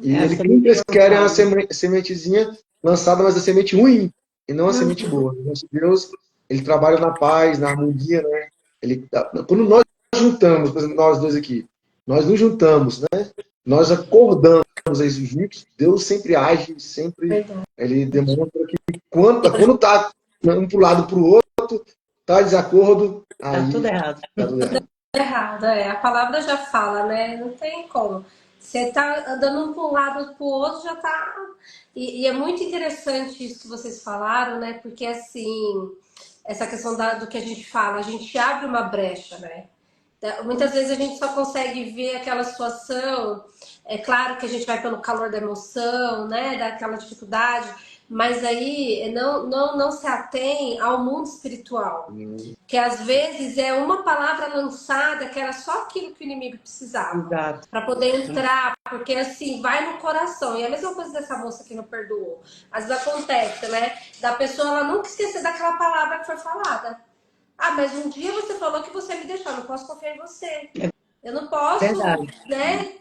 E eles querem a sementezinha lançada, mas a semente ruim, e não a semente boa. Nosso Deus, ele trabalha na paz, na harmonia, né? Quando nós juntamos, por exemplo, nós dois aqui, nós nos juntamos, né? Nós acordamos aí juntos, Deus sempre age, sempre ele demonstra que quando tá um pro lado pro outro, tá desacordo, aí tá tudo errado. Tá tudo errado. Errado, a palavra já fala, né? Não tem como. Você tá andando um para um lado para o outro, já tá. E é muito interessante isso que vocês falaram, né? Porque assim, essa questão do que a gente fala, a gente abre uma brecha, né? Muitas vezes a gente só consegue ver aquela situação. É claro que a gente vai pelo calor da emoção, né? Daquela dificuldade, mas aí não se atém ao mundo espiritual. Que às vezes é uma palavra lançada que era só aquilo que o inimigo precisava para poder entrar, porque assim vai no coração. E a mesma coisa dessa moça que não perdoou. Às vezes acontece, né? Da pessoa ela nunca esquecer daquela palavra que foi falada. Mas um dia você falou que você me deixou, eu não posso confiar em você. Eu não posso, né,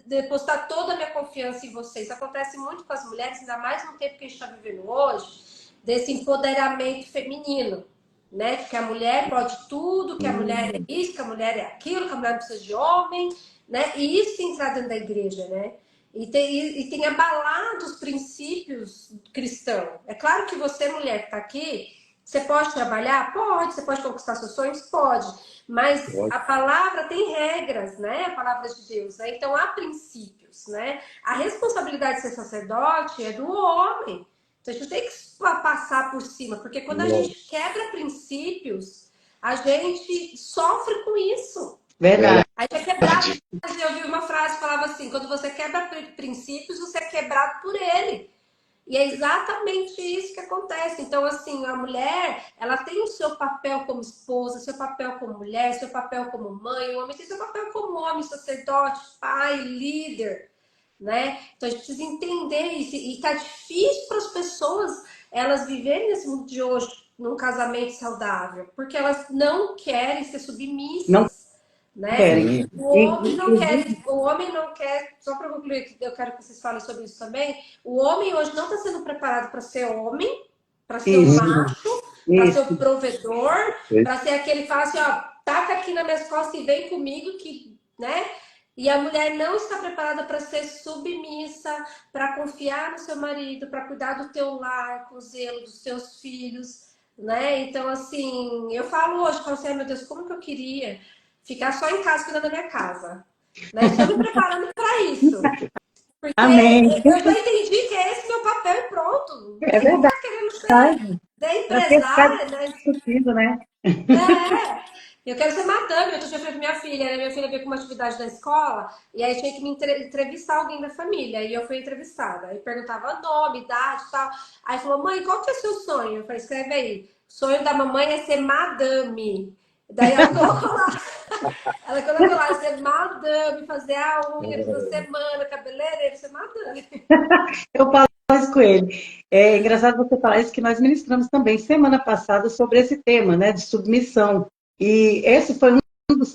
depositar toda a minha confiança em você. Isso acontece muito com as mulheres, ainda mais no tempo que a gente está vivendo hoje, desse empoderamento feminino. Né? Que a mulher pode tudo, que a mulher é isso, que a mulher é aquilo, que a mulher não precisa de homem, né? E isso tem entrado dentro da igreja, né? E tem abalado os princípios cristãos. É claro que você, mulher que está aqui, você pode trabalhar? Pode. Você pode conquistar seus sonhos? Pode. Mas a palavra tem regras, né? A palavra de Deus, né? Então há princípios, né? A responsabilidade de ser sacerdote é do homem. Então a gente tem que passar por cima, porque quando a gente quebra princípios, a gente sofre com isso. Verdade. A gente é quebrado. Eu vi uma frase que falava assim: quando você quebra princípios, você é quebrado por ele. E é exatamente isso que acontece. Então, assim, a mulher, ela tem o seu papel como esposa, seu papel como mulher, seu papel como mãe, o homem tem seu papel como homem, sacerdote, pai, líder. Né? Então a gente precisa entender isso. E tá difícil para as pessoas elas viverem nesse mundo de hoje num casamento saudável, porque elas não querem ser submissas. Não né? querem. O homem não quer, só para concluir, eu quero que vocês falem sobre isso também. O homem hoje não está sendo preparado para ser homem, para ser um macho, para ser o Isso. provedor, Sei. para ser aquele que fala assim, ó, taca aqui nas minhas costas e vem comigo, que, né? E a mulher não está preparada para ser submissa, para confiar no seu marido, para cuidar do teu lar, com o zelo dos teus filhos, né? Então, assim, eu falo hoje, falo assim, ai, meu Deus, como que eu queria ficar só em casa cuidando da minha casa, né? Estou me preparando para isso. Porque Amém. eu já entendi que é esse meu papel e pronto. Não É tem que verdade. ficar querendo ser né, Para ter ficado empresária, né? discutindo, né? É, eu quero ser madame. Eu tô sofrendo com minha filha, né? Minha filha veio com uma atividade da escola e aí tinha que me entrevistar alguém da família. E eu fui entrevistada. Aí perguntava nome, idade e tal. Aí falou, mãe, qual que é o seu sonho? Eu falei, escreve aí. O sonho da mamãe é ser madame. Daí ela colocou lá. Ela colocou lá, ser madame, fazer a unha toda semana, cabeleireiro, ser madame. Eu falo isso com ele. É engraçado você falar isso, que nós ministramos também semana passada sobre esse tema, né, de submissão. E esse foi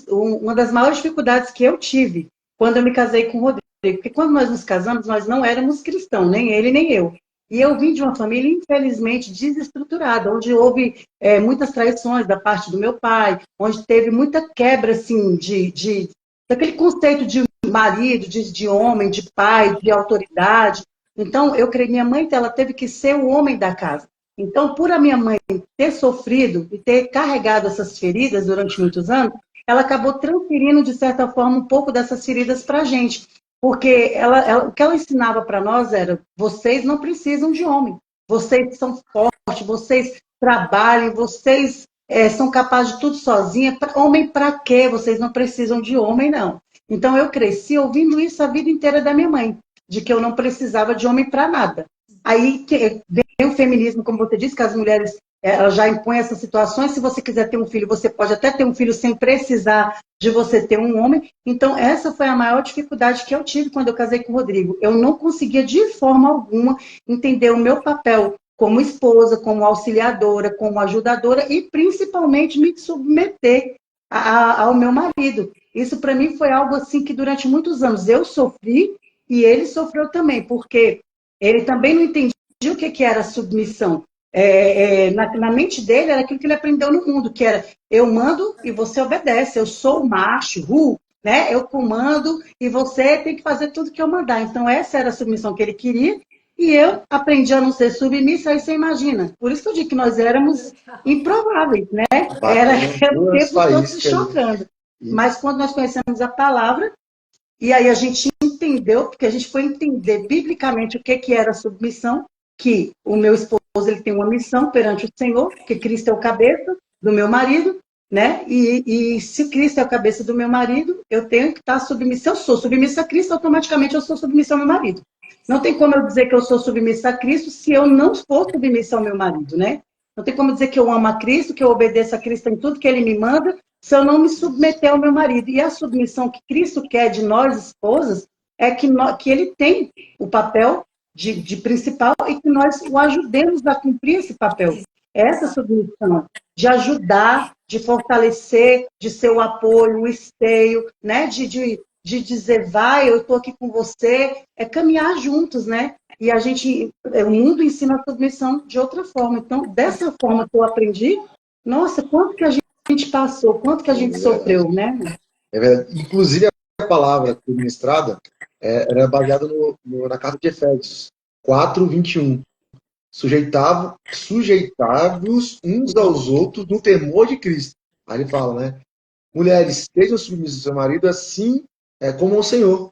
uma das maiores dificuldades que eu tive quando eu me casei com o Rodrigo. Porque quando nós nos casamos, nós não éramos cristãos, nem ele, nem eu. E eu vim de uma família, infelizmente, desestruturada, onde houve muitas traições da parte do meu pai, onde teve muita quebra, assim, daquele conceito de marido, de homem, de pai, de autoridade. Então, eu creio, minha mãe, ela teve que ser o homem da casa. Então, por a minha mãe ter sofrido e ter carregado essas feridas durante muitos anos, ela acabou transferindo, de certa forma, um pouco dessas feridas para a gente. Porque o que ela ensinava para nós era: vocês não precisam de homem, vocês são fortes, vocês trabalhem, vocês são capazes de tudo sozinha. Homem para quê? Vocês não precisam de homem, não. Então, eu cresci ouvindo isso a vida inteira da minha mãe, de que eu não precisava de homem para nada. Aí vem o feminismo, como você disse, que as mulheres elas já impõem essas situações. Se você quiser ter um filho, você pode até ter um filho sem precisar de você ter um homem. Então, essa foi a maior dificuldade que eu tive quando eu casei com o Rodrigo. Eu não conseguia, de forma alguma, entender o meu papel como esposa, como auxiliadora, como ajudadora e, principalmente, me submeter ao meu marido. Isso, para mim, foi algo assim que, durante muitos anos, eu sofri e ele sofreu também, porque ele também não entendia o que era submissão. Na mente dele era aquilo que ele aprendeu no mundo, que era: eu mando e você obedece, eu sou o macho, né? Eu comando e você tem que fazer tudo que eu mandar. Então, essa era a submissão que ele queria, e eu aprendi a não ser submissa, aí você imagina. Por isso que eu digo que nós éramos improváveis, né? Era o Duas tempo todo se faíscas. chocando. Mas quando nós conhecemos a palavra, e aí a gente entendeu, porque a gente foi entender biblicamente o que era submissão, que o meu esposo ele tem uma missão perante o Senhor, que Cristo é o cabeça do meu marido, né? E se Cristo é o cabeça do meu marido, eu tenho que estar submissa. Se eu sou submissa a Cristo, automaticamente eu sou submissa ao meu marido. Não tem como eu dizer que eu sou submissa a Cristo se eu não for submissa ao meu marido, né? Não tem como dizer que eu amo a Cristo, que eu obedeço a Cristo em tudo que Ele me manda, se eu não me submeter ao meu marido. E a submissão que Cristo quer de nós, esposas, é que Ele tem o papel de principal e que nós o ajudemos a cumprir esse papel. Essa submissão de ajudar, de fortalecer, de ser o apoio, o esteio, né? De dizer: vai, eu estou aqui com você, é caminhar juntos, né? E o mundo ensina a submissão de outra forma. Então, dessa forma que eu aprendi, nossa, quanto que a gente passou, quanto que a gente sofreu, né? É verdade. Inclusive, a palavra ministrada era baseada na carta de Efésios 4:21. Sujeitavos uns aos outros no temor de Cristo. Aí ele fala, né? Mulheres, sejam submissas ao seu marido assim como ao Senhor.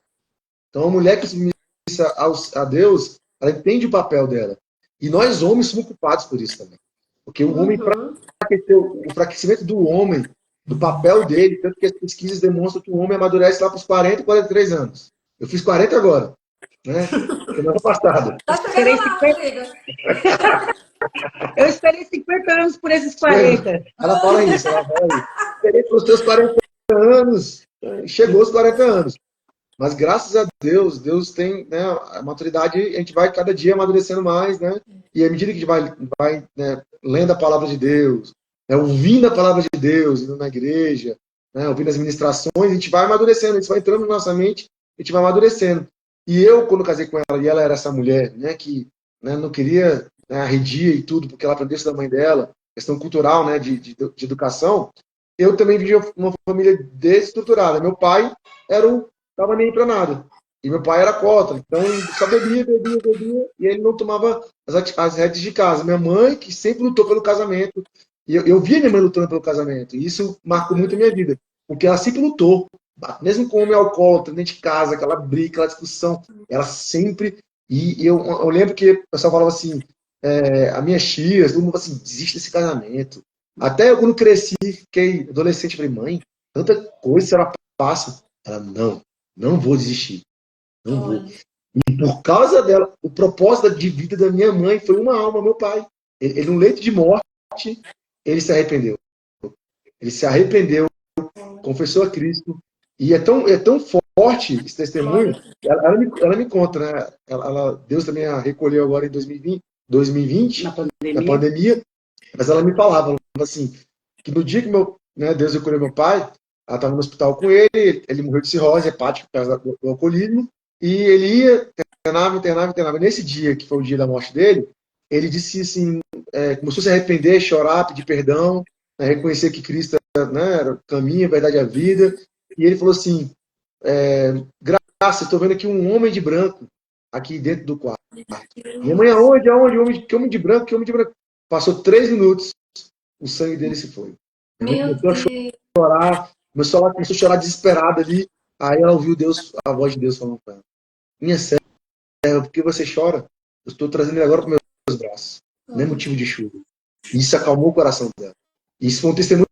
Então, a mulher que é submissa a Deus, ela entende o papel dela. E nós, homens, somos culpados por isso também. Porque o homem, o enfraquecimento do homem, do papel dele, tanto que as pesquisas demonstram que o homem amadurece lá para os 40 e 43 anos. Eu fiz 40 agora, né? Semana passada. Tá chegando lá, Rodrigo. Eu esperei 50 anos por esses 40. Ela fala isso. Esperei pelos teus 40 anos. Chegou aos 40 anos. Mas graças a Deus, Deus tem, né, a maturidade, a gente vai cada dia amadurecendo mais, né? E à medida que a gente vai né, lendo a palavra de Deus, né, ouvindo a palavra de Deus, indo na igreja, né, ouvindo as ministrações, a gente vai amadurecendo, isso vai entrando na nossa mente, a gente vai amadurecendo. E eu, quando casei com ela, e ela era essa mulher, né, que né, não queria arredia e tudo, porque ela aprendeu isso da mãe dela, questão cultural, né, de educação, eu também vivia uma família desestruturada. Meu pai tava nem para nada. E meu pai era contra. Então, ele só bebia, e ele não tomava as rédeas de casa. Minha mãe, que sempre lutou pelo casamento, e eu via minha mãe lutando pelo casamento, e isso marcou muito a minha vida, porque ela sempre lutou, mesmo com o homem alcoólatra, dentro de casa, aquela briga, aquela discussão, ela sempre. E eu lembro que o pessoal falava assim, a minha tia, todo mundo falava assim, desiste desse casamento. Até eu, quando cresci, fiquei adolescente, falei, mãe, tanta coisa se ela passa. Ela, não vou desistir, não vou. E por causa dela, o propósito de vida da minha mãe foi uma alma, meu pai. Ele no leito de morte, ele se arrependeu. Ele se arrependeu, confessou a Cristo. E é tão forte esse testemunho. Ela me conta, né? Deus também a recolheu agora em 2020 na pandemia, mas ela me falava assim, que no dia que Deus recolheu meu pai, ela estava no hospital com ele morreu de cirrose hepática por causa do alcoolismo, e ele ia, internava. Nesse dia, que foi o dia da morte dele, ele disse assim, começou a se arrepender, chorar, pedir perdão, né, reconhecer que Cristo era o caminho, a verdade e a vida. E ele falou assim, Graça, estou vendo aqui um homem de branco aqui dentro do quarto. Minha mãe, aonde? Que homem de branco? Que homem de branco? Passou 3 minutos, o sangue dele se foi. Minha mãe começou a chorar, começou a chorar desesperada ali. Aí ela ouviu a voz de Deus falando com ela. Minha serva, por que você chora? Eu estou trazendo ele agora para meus braços. Não é motivo de chuva. E isso acalmou o coração dela. Isso foi um testemunho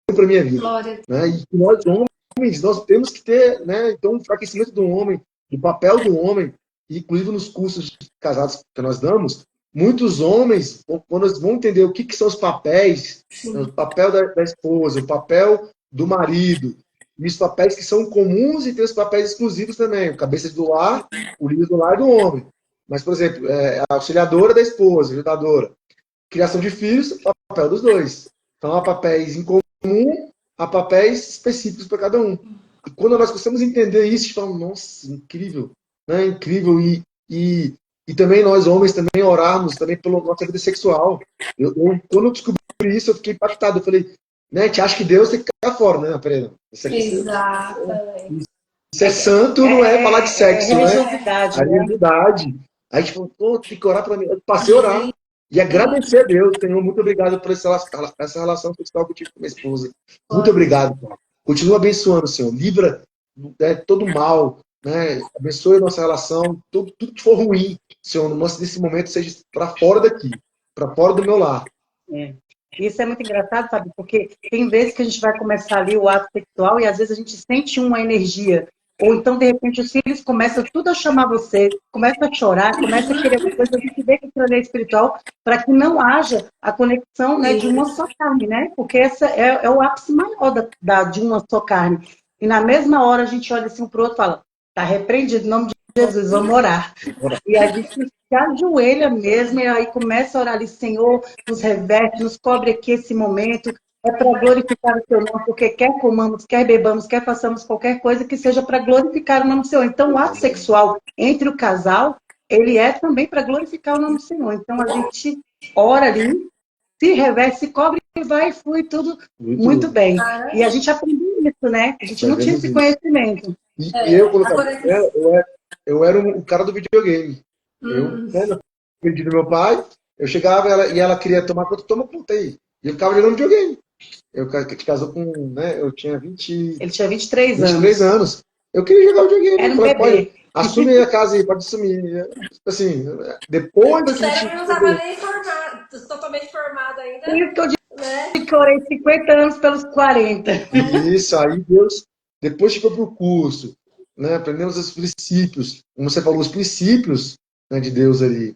para a minha vida. Né? E nós, homens, nós temos que ter, né, então, o enfraquecimento do homem, do papel do homem, inclusive nos cursos de casados que nós damos, muitos homens, quando eles vão entender o que são os papéis, o papel da esposa, o papel do marido, e os papéis que são comuns e tem os papéis exclusivos também, o cabeça do lar, o líder do lar e do homem. Mas, por exemplo, a auxiliadora da esposa, ajudadora. Criação de filhos, o papel dos dois. Então, há papéis em comum, há papéis específicos para cada um. E quando nós conseguimos entender isso, a gente fala, nossa, incrível, né? Incrível. E também nós, homens, também orarmos também pela nossa vida sexual. Quando eu descobri isso, eu fiquei impactado. Eu falei, né, a gente acha que Deus tem que ficar fora, né, Pereira? Exatamente. Isso é santo, não é falar de sexo, né? Religiosidade, A religiosidade. Aí a gente falou, pô, tem que orar para mim. Eu passei a orar. E agradecer a Deus, Senhor, muito obrigado por essa relação sexual que eu tive com minha esposa. Muito obrigado, Pai. Continua abençoando, Senhor. Livra todo mal, né? Abençoe a nossa relação. Tudo que for ruim, Senhor, nesse momento seja para fora daqui, para fora do meu lar. Isso é muito engraçado, sabe? Porque tem vezes que a gente vai começar ali o ato sexual e às vezes a gente sente uma energia. Ou então, de repente, os filhos começam tudo a chamar você, começam a chorar, começam a querer uma coisa, a gente vê que aquilo é espiritual, para que não haja a conexão, né, de uma só carne, né? Porque essa é o ápice maior de uma só carne. E na mesma hora a gente olha assim um para o outro e fala, está repreendido, em nome de Jesus, vamos orar. E a gente se ajoelha mesmo e aí começa a orar ali, Senhor, nos reverte, nos cobre aqui esse momento. É para glorificar o seu nome, porque quer comamos, quer bebamos, quer façamos qualquer coisa que seja para glorificar o nome do Senhor. Então, o ato sexual entre o casal, ele é também para glorificar o nome do Senhor. Então, a gente ora ali, se reveste, se cobre e vai e flui tudo muito bem. E a gente aprendeu isso, né? A gente não tinha esse conhecimento. E eu, quando eu era um cara do videogame. Eu pedi do meu pai, eu chegava e ela queria tomar conta, toma conta aí. E eu ficava jogando videogame. Eu te casou com, né? Eu tinha 20. Ele tinha 23 anos. 23 anos. Eu queria jogar videogame. Era um bebê. Assume a casa aí, pode assumir. Assim, depois o cérebro não estava nem formado, totalmente formado ainda. Por isso que eu disse que orei 50 anos pelos 40. Isso, aí Deus, depois que foi pro curso, né? Aprendemos os princípios. Como você falou, os princípios, né, de Deus ali.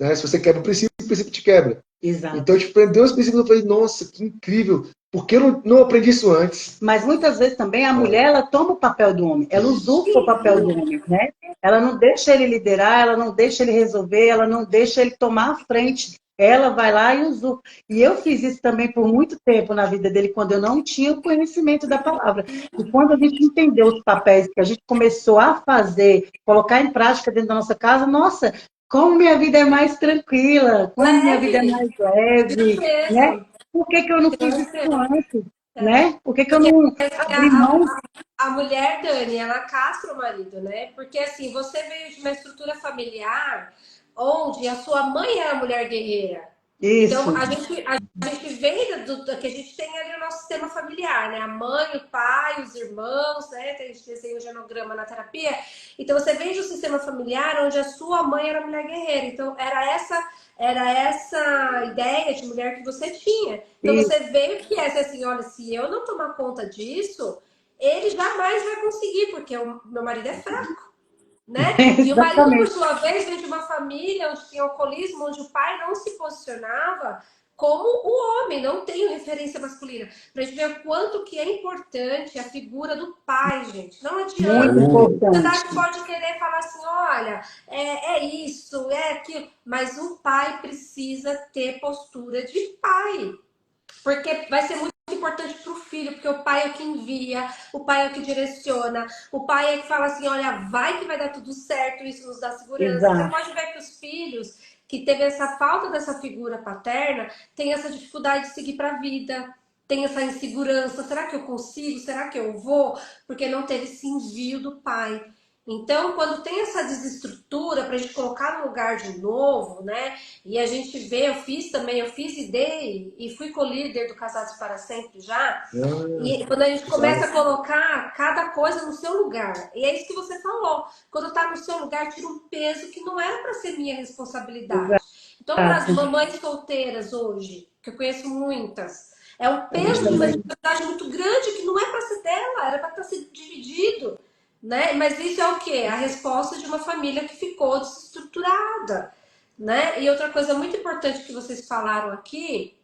Né? Se você quebra o princípio te quebra. Exato. Então, tipo, aprendeu os princípios, eu falei, nossa, que incrível. Por que eu não aprendi isso antes? Mas muitas vezes também a mulher, ela toma o papel do homem, ela usurpa o papel do homem, né? Ela não deixa ele liderar, ela não deixa ele resolver, ela não deixa ele tomar a frente. Ela vai lá e usurpa. E eu fiz isso também por muito tempo na vida dele, quando eu não tinha o conhecimento da palavra. E quando a gente entendeu os papéis que a gente começou a fazer, colocar em prática dentro da nossa casa, nossa, como minha vida é mais tranquila, como minha vida é mais leve, né? Por que que eu não fiz Então, isso antes? é, Né? Por que que eu porque não abri mão? a mulher, Dani, ela castra o marido, né? Porque assim, você veio de uma estrutura familiar onde a sua mãe era a mulher guerreira. Então, Isso, a gente vem do que a gente tem ali o nosso sistema familiar, né? A mãe, o pai, os irmãos, né? A gente desenha o genograma na terapia. Então, você vem de um sistema familiar onde a sua mãe era a mulher guerreira. Então, era essa ideia de mulher que você tinha. Então, isso, você veio que essa assim, olha, se eu não tomar conta disso, ele jamais vai conseguir, porque o meu marido é fraco, né? E o marido, por exatamente. sua vez, vem de uma família onde tinha alcoolismo, onde o pai não se posicionava como o homem, não tem referência masculina. Pra gente ver o quanto que é importante a figura do pai, gente. Não Muito adianta. Muito. A importante. sociedade pode querer falar assim, olha, é isso, é aquilo, mas o pai precisa ter postura de pai. Porque vai ser muito importante para o filho, porque o pai é o que envia, o pai é o que direciona, o pai é que fala assim, olha, vai que vai dar tudo certo, isso nos dá segurança. Você Exato. pode ver que os filhos que teve essa falta dessa figura paterna têm essa dificuldade de seguir para a vida, tem essa insegurança, será que eu consigo? Será que eu vou? Porque não teve esse envio do pai. Então, quando tem essa desestrutura para a gente colocar no lugar de novo, né? E a gente vê, eu fiz e dei, e fui co-líder do Casados para Sempre já. Ah, E quando a gente legal. começa a colocar cada coisa no seu lugar, e é isso que você falou, quando tá no seu lugar, tira um peso que não era para ser minha responsabilidade. Então, para as Exato. mamães solteiras hoje, que eu conheço muitas, é um Eu peso de uma também. responsabilidade muito grande que não é para ser dela, era para estar sendo dividido, né? Mas isso é o quê? A resposta de uma família que ficou desestruturada, né? E outra coisa muito importante que vocês falaram aqui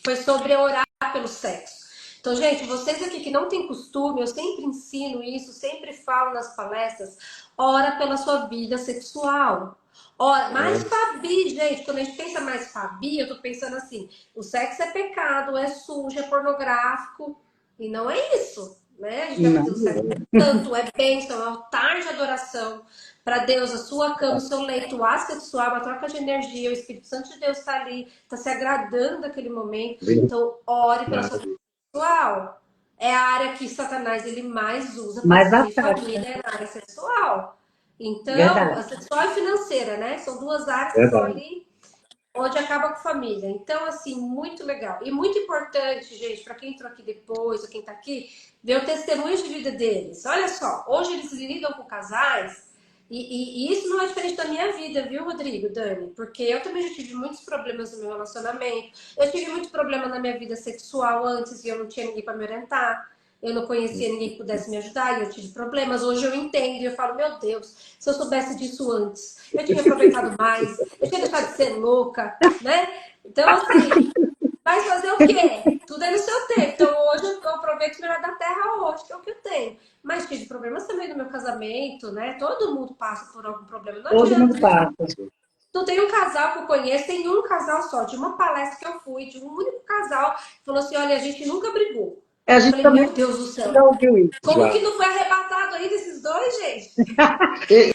foi sobre orar pelo sexo. Então, gente, vocês aqui que não têm costume, eu sempre ensino isso, sempre falo nas palestras, ora pela sua vida sexual. Ora, mais É, Fabi, gente, quando a gente pensa mais Fabi, eu tô pensando assim, o sexo é pecado, é sujo, é pornográfico, e não é isso, né? A gente vai Não. fazer o sexo é santo, é bênção, é altar de adoração para Deus, a sua cama, o seu leito, o ato sexual, uma troca de energia, o Espírito Santo de Deus está ali, está se agradando daquele momento. Então, ore pela sua vida verdade. sexual. É a área que Satanás ele mais usa para Mas destruir ataca. família, é na área sexual. Então, Verdade. a sexual e financeira, né? São duas áreas que estão Verdade. ali onde acaba com família. Então, assim, muito legal. E muito importante, gente, para quem entrou aqui depois, ou quem está aqui, ver o testemunho de vida deles. Olha só, hoje eles lidam com casais, e isso não é diferente da minha vida, viu, Rodrigo, Dani? Porque eu também já tive muitos problemas no meu relacionamento. Eu tive muito problema na minha vida sexual antes e eu não tinha ninguém para me orientar. Eu não conhecia ninguém que pudesse me ajudar e eu tive problemas. Hoje eu entendo e eu falo, meu Deus, se eu soubesse disso antes, eu tinha aproveitado mais, eu tinha deixado de ser louca, né? Então, assim, vai fazer o quê? Tudo é no seu tempo. Então, hoje eu aproveito o melhor da terra hoje, que é o que eu tenho. Mas tive problemas também no meu casamento, né? Todo mundo passa por algum problema. Não Todo adianta, mundo gente. passa. Não tem um casal que eu conheço, tem um casal só. De uma palestra que eu fui, de um único casal, que falou assim: olha, a gente nunca brigou. A Eu gente falei, também meu Deus do céu. já ouviu isso. Como Já. que não foi arrebatado aí desses dois, gente? E-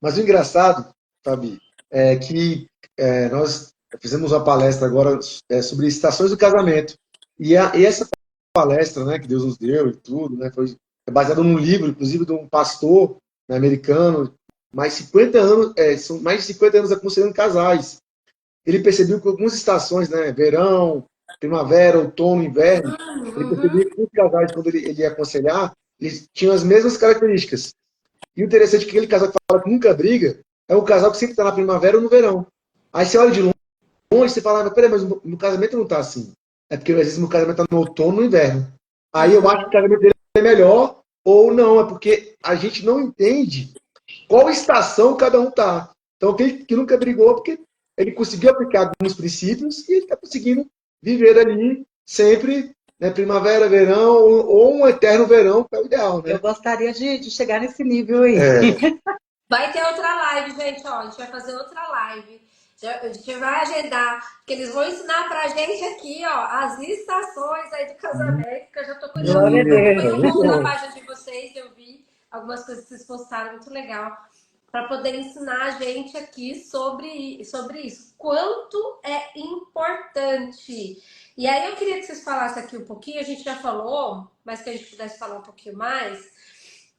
mas o engraçado, Fabi, é que nós fizemos uma palestra agora sobre estações do casamento. E essa palestra, né, que Deus nos deu e tudo, né, foi baseada num livro, inclusive, de um pastor, né, americano, são mais de 50 anos aconselhando casais. Ele percebeu que algumas estações, né, verão, primavera, outono, inverno, ele Uhum. percebeu que os casais, quando ele ia aconselhar, eles tinham as mesmas características. E o interessante é que aquele casal que fala que nunca briga é o casal que sempre está na primavera ou no verão. Aí você olha de longe e você fala, mas peraí, mas no casamento não está assim. É porque às vezes no casamento está no outono ou no inverno. Aí eu acho que o Uhum. casamento dele é melhor ou não, é porque a gente não entende qual estação cada um está. Então, aquele que nunca brigou, porque ele conseguiu aplicar alguns princípios e ele está conseguindo viver ali sempre, né, primavera, verão, ou um eterno verão, que é o ideal, Eu né? gostaria de chegar nesse nível aí. É, Vai ter outra live, gente, ó. A gente vai fazer outra live. A gente vai agendar, porque eles vão ensinar pra gente aqui, ó, as estações aí do casamento, que eu já tô curiosa. Glória a isso, Acompanhei Deus. um muito pouco da bom. página de vocês, eu vi algumas coisas que vocês postaram, muito legal. para poder ensinar a gente aqui sobre isso. Quanto é importante. E aí eu queria que vocês falassem aqui um pouquinho, a gente já falou, mas que a gente pudesse falar um pouquinho mais,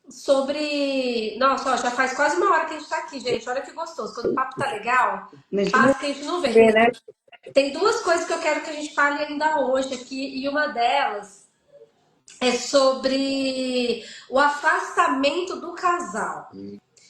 sobre. Nossa, ó, já faz quase uma hora que a gente tá aqui, gente. Olha que gostoso. Quando o papo tá legal, A gente não passa que a gente não vê. vê, né? Tem duas coisas que eu quero que a gente fale ainda hoje aqui, e uma delas é sobre o afastamento do casal.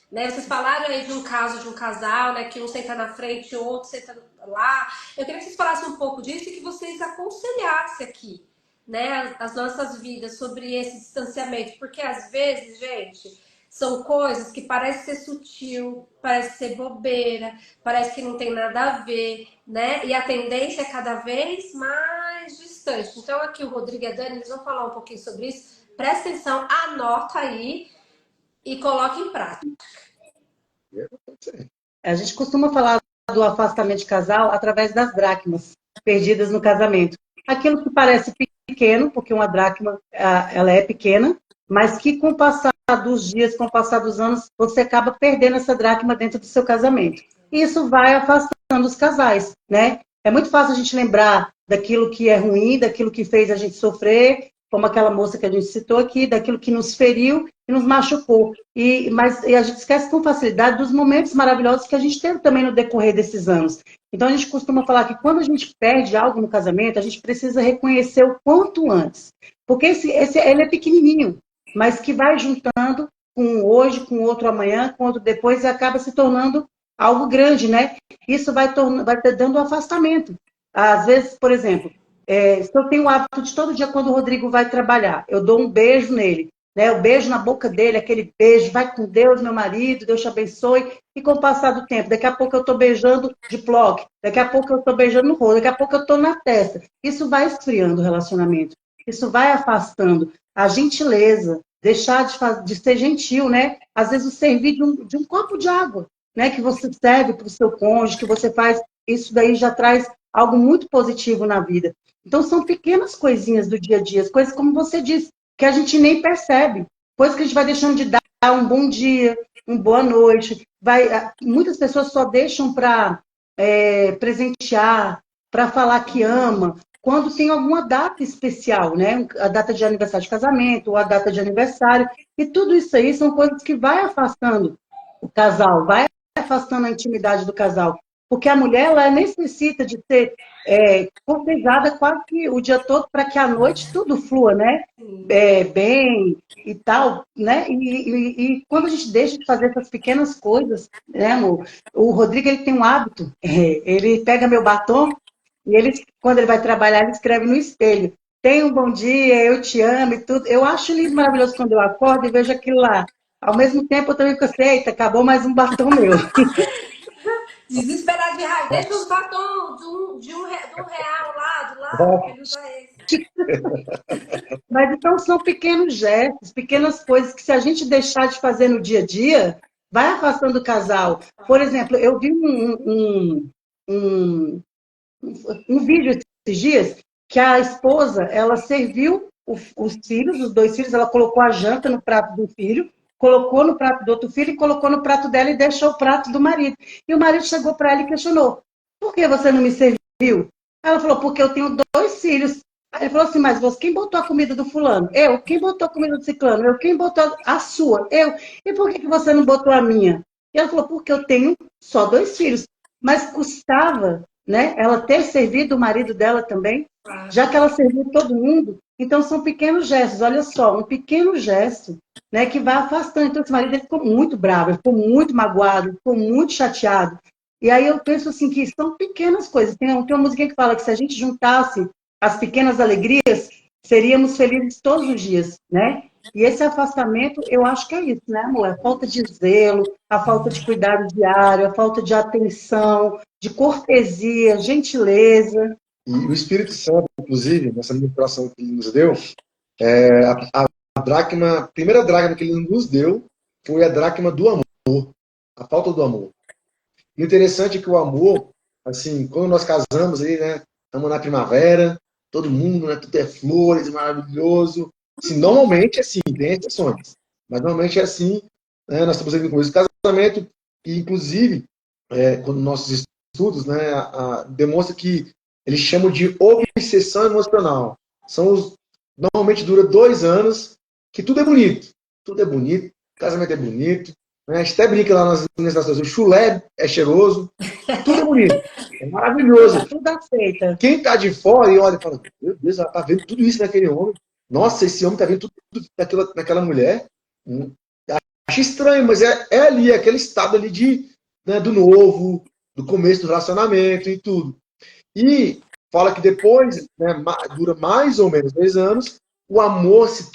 Né? Vocês falaram aí de um caso de um casal, né? Que um senta na frente, o outro senta lá. Eu queria que vocês falassem um pouco disso e que vocês aconselhassem aqui, né? As nossas vidas sobre esse distanciamento. Porque às vezes, gente, são coisas que parecem ser sutil, parece ser bobeira, parece que não tem nada a ver, né? E a tendência é cada vez mais distante. Então aqui o Rodrigo e a Dani, eles vão falar um pouquinho sobre isso. Presta atenção, anota aí e coloca em prática. A gente costuma falar do afastamento de casal através das dracmas perdidas no casamento. Aquilo que parece pequeno, porque uma dracma ela é pequena, mas que com o passar dos dias, com o passar dos anos, você acaba perdendo essa dracma dentro do seu casamento. E isso vai afastando os casais, né? É muito fácil a gente lembrar daquilo que é ruim, daquilo que fez a gente sofrer, como aquela moça que a gente citou aqui, daquilo que nos feriu e nos machucou. Mas a gente esquece com facilidade dos momentos maravilhosos que a gente teve também no decorrer desses anos. Então a gente costuma falar que quando a gente perde algo no casamento, a gente precisa reconhecer o quanto antes. Porque ele é pequenininho, mas que vai juntando com um hoje, com outro amanhã, com outro depois, e acaba se tornando algo grande, né? Isso vai dando um afastamento. Às vezes, por exemplo, se eu tenho o hábito de todo dia, quando o Rodrigo vai trabalhar, eu dou um beijo nele, né? O beijo na boca dele, aquele beijo, vai com Deus, meu marido, Deus te abençoe. E com o passar do tempo, daqui a pouco eu estou beijando de bloco, daqui a pouco eu estou beijando no rosto, daqui a pouco eu estou na testa. Isso vai esfriando o relacionamento, isso vai afastando a gentileza, deixar de ser gentil, né? Às vezes o servir de um copo de água, né? Que você serve para o seu cônjuge, que você faz, isso daí já traz algo muito positivo na vida. Então, são pequenas coisinhas do dia a dia, coisas como você disse, que a gente nem percebe. Coisas que a gente vai deixando de dar um bom dia, uma boa noite. Muitas pessoas só deixam para presentear, para falar que ama, quando tem alguma data especial, né? A data de aniversário de casamento, ou a data de aniversário. E tudo isso aí são coisas que vai afastando o casal, vai afastando a intimidade do casal. Porque a mulher, ela necessita de ser cortejada quase que o dia todo para que à noite tudo flua, né? Bem e tal, né? E quando a gente deixa de fazer essas pequenas coisas, né, amor? O Rodrigo, ele tem um hábito, ele pega meu batom e ele, quando ele vai trabalhar, ele escreve no espelho. Tenha um bom dia, eu te amo e tudo. Eu acho lindo, maravilhoso quando eu acordo e vejo aquilo lá. Ao mesmo tempo, eu também fico assim, eita, acabou mais um batom meu. Desesperado de raiva. Deixa os batons de um real lá do lado, que ele usa esse. Mas então são pequenos gestos, pequenas coisas que se a gente deixar de fazer no dia a dia, vai afastando o casal. Por exemplo, eu vi um vídeo esses dias que a esposa, ela serviu os filhos, os dois filhos, ela colocou a janta no prato do filho, colocou no prato do outro filho e colocou no prato dela e deixou o prato do marido. E o marido chegou para ela e questionou: por que você não me serviu? Ela falou: porque eu tenho dois filhos. Aí ele falou assim: mas você, quem botou a comida do fulano? Eu. Quem botou a comida do ciclano? Eu. Quem botou a sua? Eu. E por que você não botou a minha? E ela falou: porque eu tenho só dois filhos. Mas custava, né, ela ter servido o marido dela também, já que ela serviu todo mundo. Então são pequenos gestos. Olha só, um pequeno gesto, né, que vai afastando. Então esse marido ele ficou muito bravo, ele ficou muito magoado, ficou muito chateado. E aí eu penso assim que são pequenas coisas. Tem uma musiquinha que fala que se a gente juntasse as pequenas alegrias, seríamos felizes todos os dias, né? E esse afastamento, eu acho que é isso, né, amor? A falta de zelo, a falta de cuidado diário, a falta de atenção, de cortesia, gentileza. E o Espírito Santo, inclusive, nessa ministração que ele nos deu, a primeira dracma que ele nos deu foi a dracma do amor, a falta do amor. E o interessante é que o amor, assim, quando nós casamos aí, né, estamos na primavera, todo mundo, né, tudo é flores, maravilhoso. Assim, normalmente é assim, tem exceções, mas normalmente é assim, né, nós estamos aí no começo do casamento, E, inclusive, quando nossos estudos, né, demonstra que eles chamam de obsessão emocional. Normalmente dura 2 anos, que tudo é bonito, o casamento é bonito, né? A gente até brinca lá nas estações, o chulé é cheiroso, tudo é bonito, é maravilhoso. Tudo aceita. Quem está de fora e olha e fala, meu Deus, ela está vendo tudo isso naquele homem. Nossa, esse homem está vendo tudo naquela mulher. Acho estranho, mas é ali, aquele estado ali né, do novo, do começo do relacionamento e tudo. E fala que depois, né, dura mais ou menos 2 anos, o amor se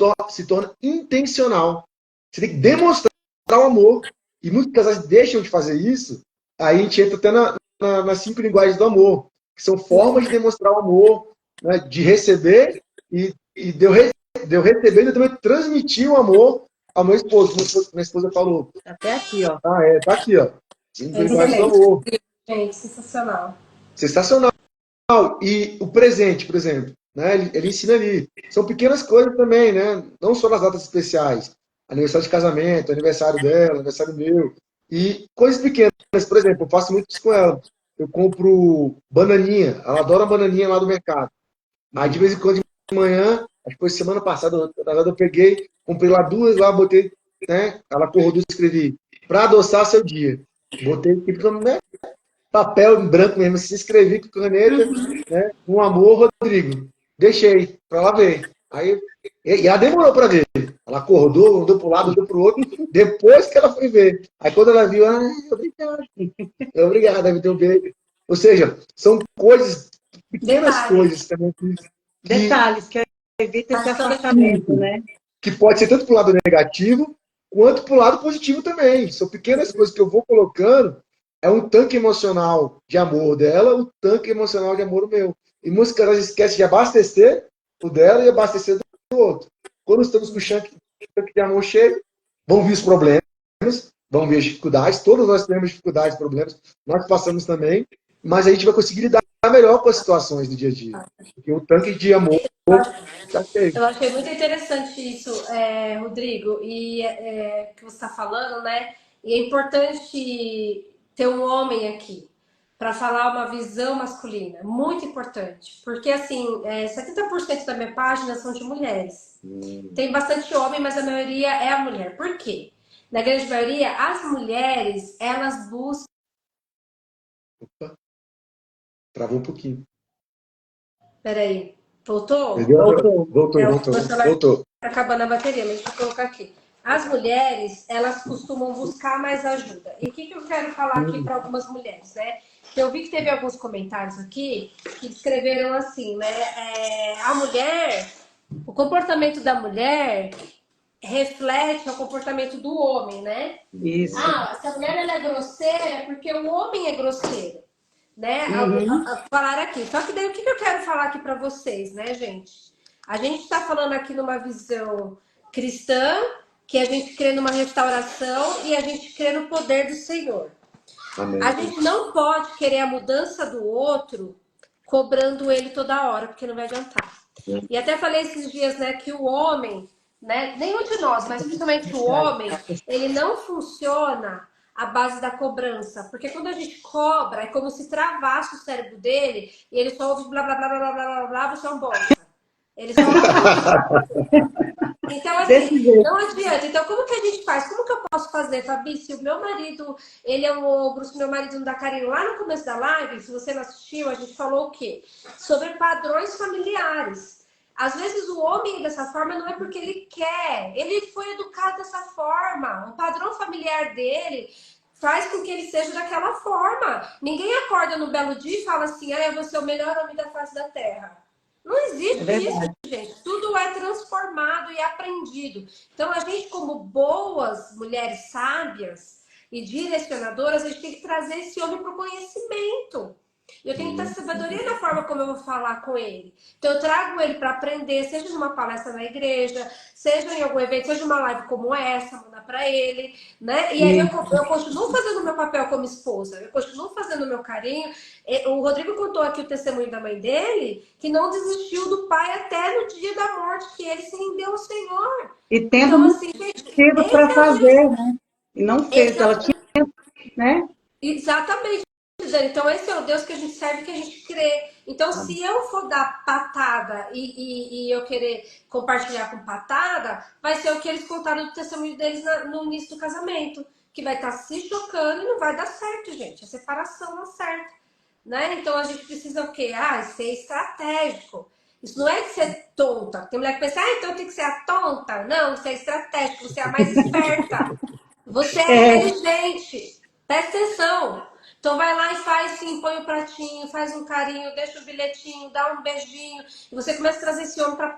torna intencional. Você tem que demonstrar o amor. E muitos casais deixam de fazer isso, aí a gente entra até nas 5 linguagens do amor, que são formas de demonstrar o amor, né, de receber e de eu receber e também transmitir o amor ao meu esposo. Minha esposa falou. Até aqui, ó. Tá aqui, ó. 5 linguagens do Excelente. amor. Gente, sensacional. Sensacional. E o presente, por exemplo, né? Ele ensina ali. São pequenas coisas também, né? Não só nas datas especiais. Aniversário de casamento, aniversário dela, aniversário meu. E coisas pequenas. Por exemplo, eu faço muito isso com ela. Eu compro bananinha. Ela adora bananinha lá do mercado. Aí, de vez em quando, de manhã, acho que foi semana passada, na verdade, eu peguei, comprei lá 2, lá, botei, né? Ela acordou e escrevi, para adoçar seu dia. Botei, né? Papel em branco mesmo, se escrevi com caneta, né? Um amor, Rodrigo. Deixei para ela ver. Aí, e ela demorou para ver. Ela acordou, andou para um lado, andou para o outro, depois que ela foi ver. Aí quando ela viu, obrigado. Obrigado, me deu um beijo. Ou seja, são coisas, pequenas coisas também Detalhes que evita esse afastamento, né? que pode ser tanto para o lado negativo quanto para o lado positivo também. São pequenas coisas que eu vou colocando. É um tanque emocional de amor dela, um tanque emocional de amor meu. E muitas vezes esquecem de abastecer o dela e abastecer do outro. Quando estamos com o tanque de amor cheio, vão vir os problemas, vão vir as dificuldades. Todos nós temos dificuldades, problemas. Nós passamos também. Mas a gente vai conseguir lidar melhor com as situações do dia a dia. Porque o tanque de amor tá cheio. Eu achei muito interessante isso, Rodrigo, e que você está falando, né? E é importante ter um homem aqui para falar uma visão masculina, muito importante, porque assim, 70% da minha página são de mulheres. Tem bastante homem, mas a maioria é a mulher. Por quê? Na grande maioria, as mulheres, elas buscam. Opa, travou um pouquinho. Peraí, voltou? Voltou. Tá acabando a bateria, mas deixa eu colocar aqui. As mulheres, elas costumam buscar mais ajuda. E o que eu quero falar aqui para algumas mulheres, né? Eu vi que teve alguns comentários aqui que escreveram assim, né? A mulher, o comportamento da mulher reflete o comportamento do homem, né? Isso. Se a mulher ela é grosseira é porque o homem é grosseiro, né? Falaram aqui. Só que daí o que eu quero falar aqui para vocês, né, gente? A gente está falando aqui numa visão cristã, que a gente crê numa restauração e a gente crê no poder do Senhor. Amém. A gente não pode querer a mudança do outro cobrando ele toda hora, porque não vai adiantar. E até falei esses dias, né, que o homem, né, nenhum de nós, mas principalmente o homem, ele não funciona à base da cobrança, porque quando a gente cobra, é como se travasse o cérebro dele e ele só ouve blá blá blá blá blá blá blá, blá você é um bosta. Ele só Então, assim, não adianta. Então, como que a gente faz? Como que eu posso fazer, Fabi? Se o meu marido, ele é um ogro, se o meu marido não dá carinho. Lá no começo da live, se você não assistiu, a gente falou o quê? Sobre padrões familiares. Às vezes o homem é dessa forma não é porque ele quer. Ele foi educado dessa forma. O padrão familiar dele faz com que ele seja daquela forma. Ninguém acorda no belo dia e fala assim, eu vou ser o melhor homem da face da terra. Não existe isso, gente. Tudo é transformado e aprendido. Então, a gente, como boas mulheres sábias e direcionadoras, a gente tem que trazer esse homem para o conhecimento. Eu tenho que ter sabedoria na forma como eu vou falar com ele. Então, eu trago ele para aprender, seja numa palestra na igreja, seja em algum evento, seja uma live como essa, mandar para ele, né? E aí eu continuo fazendo o meu papel como esposa, eu continuo fazendo o meu carinho. O Rodrigo contou aqui o testemunho da mãe dele, que não desistiu do pai até no dia da morte, que ele se rendeu ao Senhor. E tendo então, assim, motivo para fazer, né? E não fez. Ela tinha né? Exatamente. Então, esse é o Deus que a gente serve, que a gente crê. Então, se eu for dar patada e eu querer compartilhar com patada, vai ser o que eles contaram do testemunho deles no início do casamento. Que vai estar se chocando e não vai dar certo, gente. A separação não certa. Né? Então, a gente precisa o quê? Ser estratégico. Isso não é de ser tonta. Tem mulher que pensa, então tem que ser a tonta. Não, você é estratégico, você é a mais esperta. Você é inteligente. Presta atenção. Então vai lá e faz sim, põe o pratinho, faz um carinho, deixa o bilhetinho, dá um beijinho. E você começa a trazer esse homem pra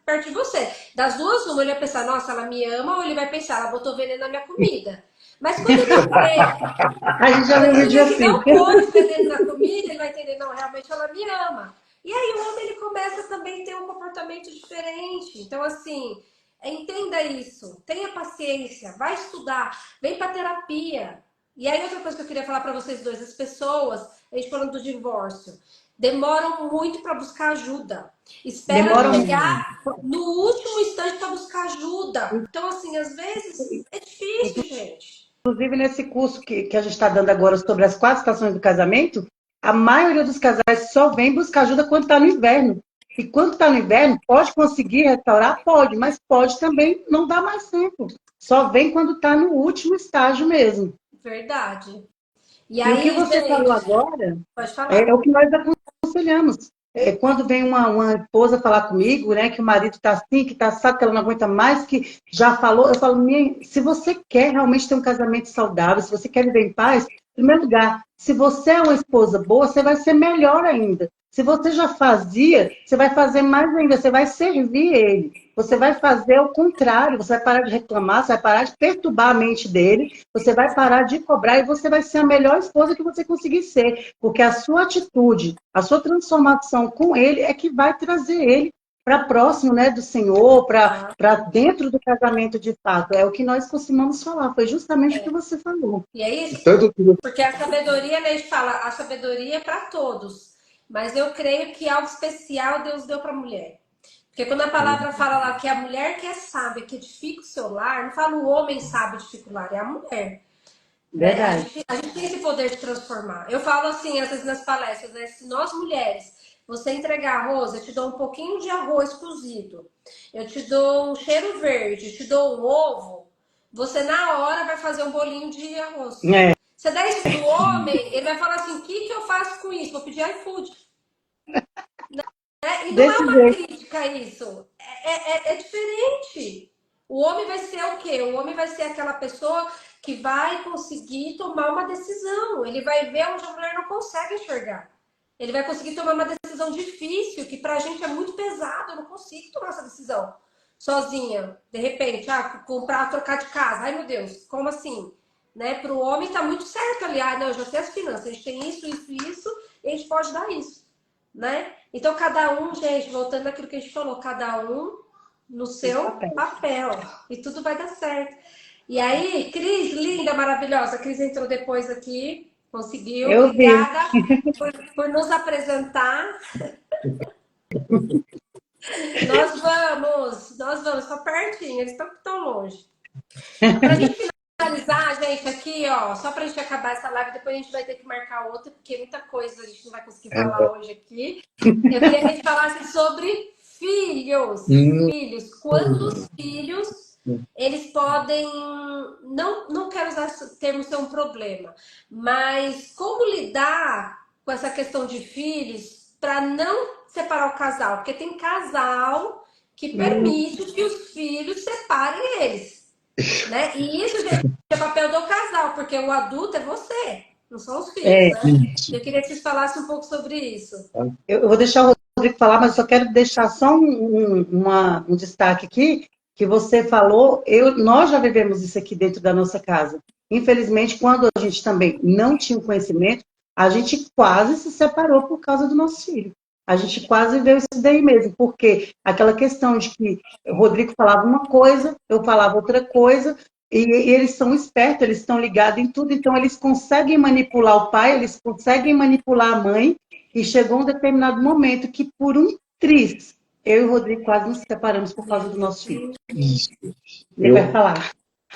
perto de você. Das duas, uma, ele vai pensar, nossa, ela me ama, ou ele vai pensar, ela botou veneno na minha comida. Mas quando ele A gente já viu um vídeo ele assim. não pôs veneno na comida, ele vai entender, não, realmente ela me ama. E aí o homem, ele começa também a ter um comportamento diferente. Então, assim, entenda isso, tenha paciência, vai estudar, vem pra terapia. E aí, outra coisa que eu queria falar para vocês dois, as pessoas, a gente falando do divórcio, demoram muito para buscar ajuda. Esperam chegar no último instante para buscar ajuda. Então, assim, às vezes é difícil, gente. Inclusive, nesse curso que a gente está dando agora sobre as 4 estações do casamento, a maioria dos casais só vem buscar ajuda quando está no inverno. E quando está no inverno, pode conseguir restaurar? Pode, mas pode também não dar mais tempo. Só vem quando está no último estágio mesmo. Verdade. E E o que aí, você gente, falou agora pode falar. é o que nós aconselhamos. Quando vem uma esposa falar comigo, né, que o marido está assim, que está assado, que ela não aguenta mais, que já falou, eu falo, se você quer realmente ter um casamento saudável, se você quer viver em paz, em primeiro lugar, se você é uma esposa boa, você vai ser melhor ainda. Se você já fazia, você vai fazer mais ainda, você vai servir ele. Você vai fazer o contrário, você vai parar de reclamar, você vai parar de perturbar a mente dele, você vai parar de cobrar e você vai ser a melhor esposa que você conseguir ser. Porque a sua atitude, a sua transformação com ele é que vai trazer ele para próximo, né, do Senhor, para dentro do casamento de fato. É o que nós costumamos falar, foi justamente o que você falou. E é isso, Tanto que porque a sabedoria, né, a gente fala, a sabedoria é para todos. Mas eu creio que algo especial Deus deu para a mulher. Porque quando a palavra fala lá que a mulher que é sábia, que edifica o seu lar, não fala o homem sábio edifica o lar, é a mulher. Né? Verdade. A gente tem esse poder de transformar. Eu falo assim, às vezes nas palestras, né? Se nós mulheres, você entregar arroz, eu te dou um pouquinho de arroz cozido, eu te dou um cheiro verde, eu te dou um ovo, você na hora vai fazer um bolinho de arroz. Você dá isso pro homem, ele vai falar assim, o que eu faço com isso? Vou pedir iFood. E não é Desse uma jeito. crítica isso. É diferente. O homem vai ser o quê? O homem vai ser aquela pessoa que vai conseguir tomar uma decisão. Ele vai ver onde a mulher não consegue enxergar. Ele vai conseguir tomar uma decisão difícil, que pra gente é muito pesado. Eu não consigo tomar essa decisão sozinha. De repente, comprar, trocar de casa. Ai, meu Deus, como assim? Né? Pro homem tá muito certo ali. Não, eu já sei as finanças. A gente tem isso, isso, isso. E a gente pode dar isso. Né? Então, cada um, gente, voltando àquilo que a gente falou, cada um no seu papel. E tudo vai dar certo. E aí, Cris, linda, maravilhosa. A Cris entrou depois aqui, conseguiu. Obrigada por nos apresentar. Nós vamos, só pertinho, eles estão tão longe. Pra gente finalizar, gente, aqui, ó, só pra gente acabar essa live, depois a gente vai ter que marcar outra, porque muita coisa a gente não vai conseguir falar hoje aqui. Eu queria que a gente falasse sobre filhos. Filhos. Quando os filhos, eles podem... Não quero usar esse termo ser um problema, mas como lidar com essa questão de filhos para não separar o casal? Porque tem casal que permite que os filhos separem eles. Né? E isso, gente, é papel do casal, porque o adulto é você, não são os filhos, né? Eu queria que vocês falassem um pouco sobre isso. Eu vou deixar o Rodrigo falar, mas eu só quero deixar só um destaque aqui, que você falou, nós já vivemos isso aqui dentro da nossa casa. Infelizmente, quando a gente também não tinha o conhecimento, a gente quase se separou por causa do nosso filho. A gente quase viveu isso daí mesmo, porque aquela questão de que o Rodrigo falava uma coisa, eu falava outra coisa, e eles são espertos, eles estão ligados em tudo, então eles conseguem manipular o pai, eles conseguem manipular a mãe, e chegou um determinado momento que, por um triz, eu e o Rodrigo quase nos separamos por causa do nosso filho. Ele vai falar.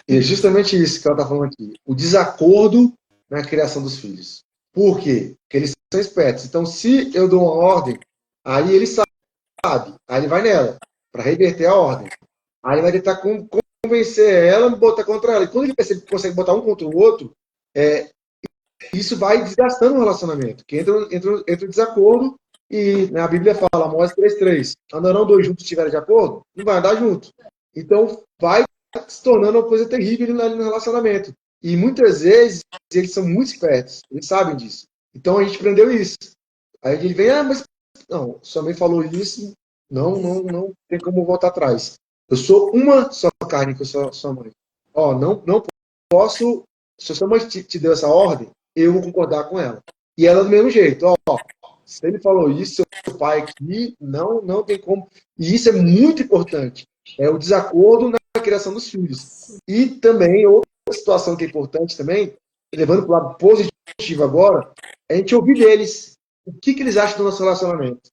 É justamente isso que ela está falando aqui. O desacordo na criação dos filhos. Por quê? Porque eles são espertos. Então, se eu dou uma ordem, aí ele sabe, aí ele vai nela, para reverter a ordem. Aí ele vai tentar convencer ela, botar contra ela. E quando ele percebe que consegue botar um contra o outro, isso vai desgastando o relacionamento, que entra em desacordo. E a Bíblia fala, Amós 3:3, andarão dois juntos se estiverem de acordo? Não vai andar junto. Então, vai se tornando uma coisa terrível ali no relacionamento. E muitas vezes, eles são muito espertos, eles sabem disso. Então, a gente aprendeu isso. Aí ele vem, mas não, sua mãe falou isso, não tem como voltar atrás. Eu sou uma só carne com sua mãe. Ó, não posso, se a sua mãe te deu essa ordem, eu vou concordar com ela. E ela do mesmo jeito, ó, se ele falou isso, seu pai aqui, não tem como. E isso é muito importante. É o desacordo na criação dos filhos. E também, outra situação que é importante também, levando para o lado positivo agora, é a gente ouvir deles. O que eles acham do nosso relacionamento?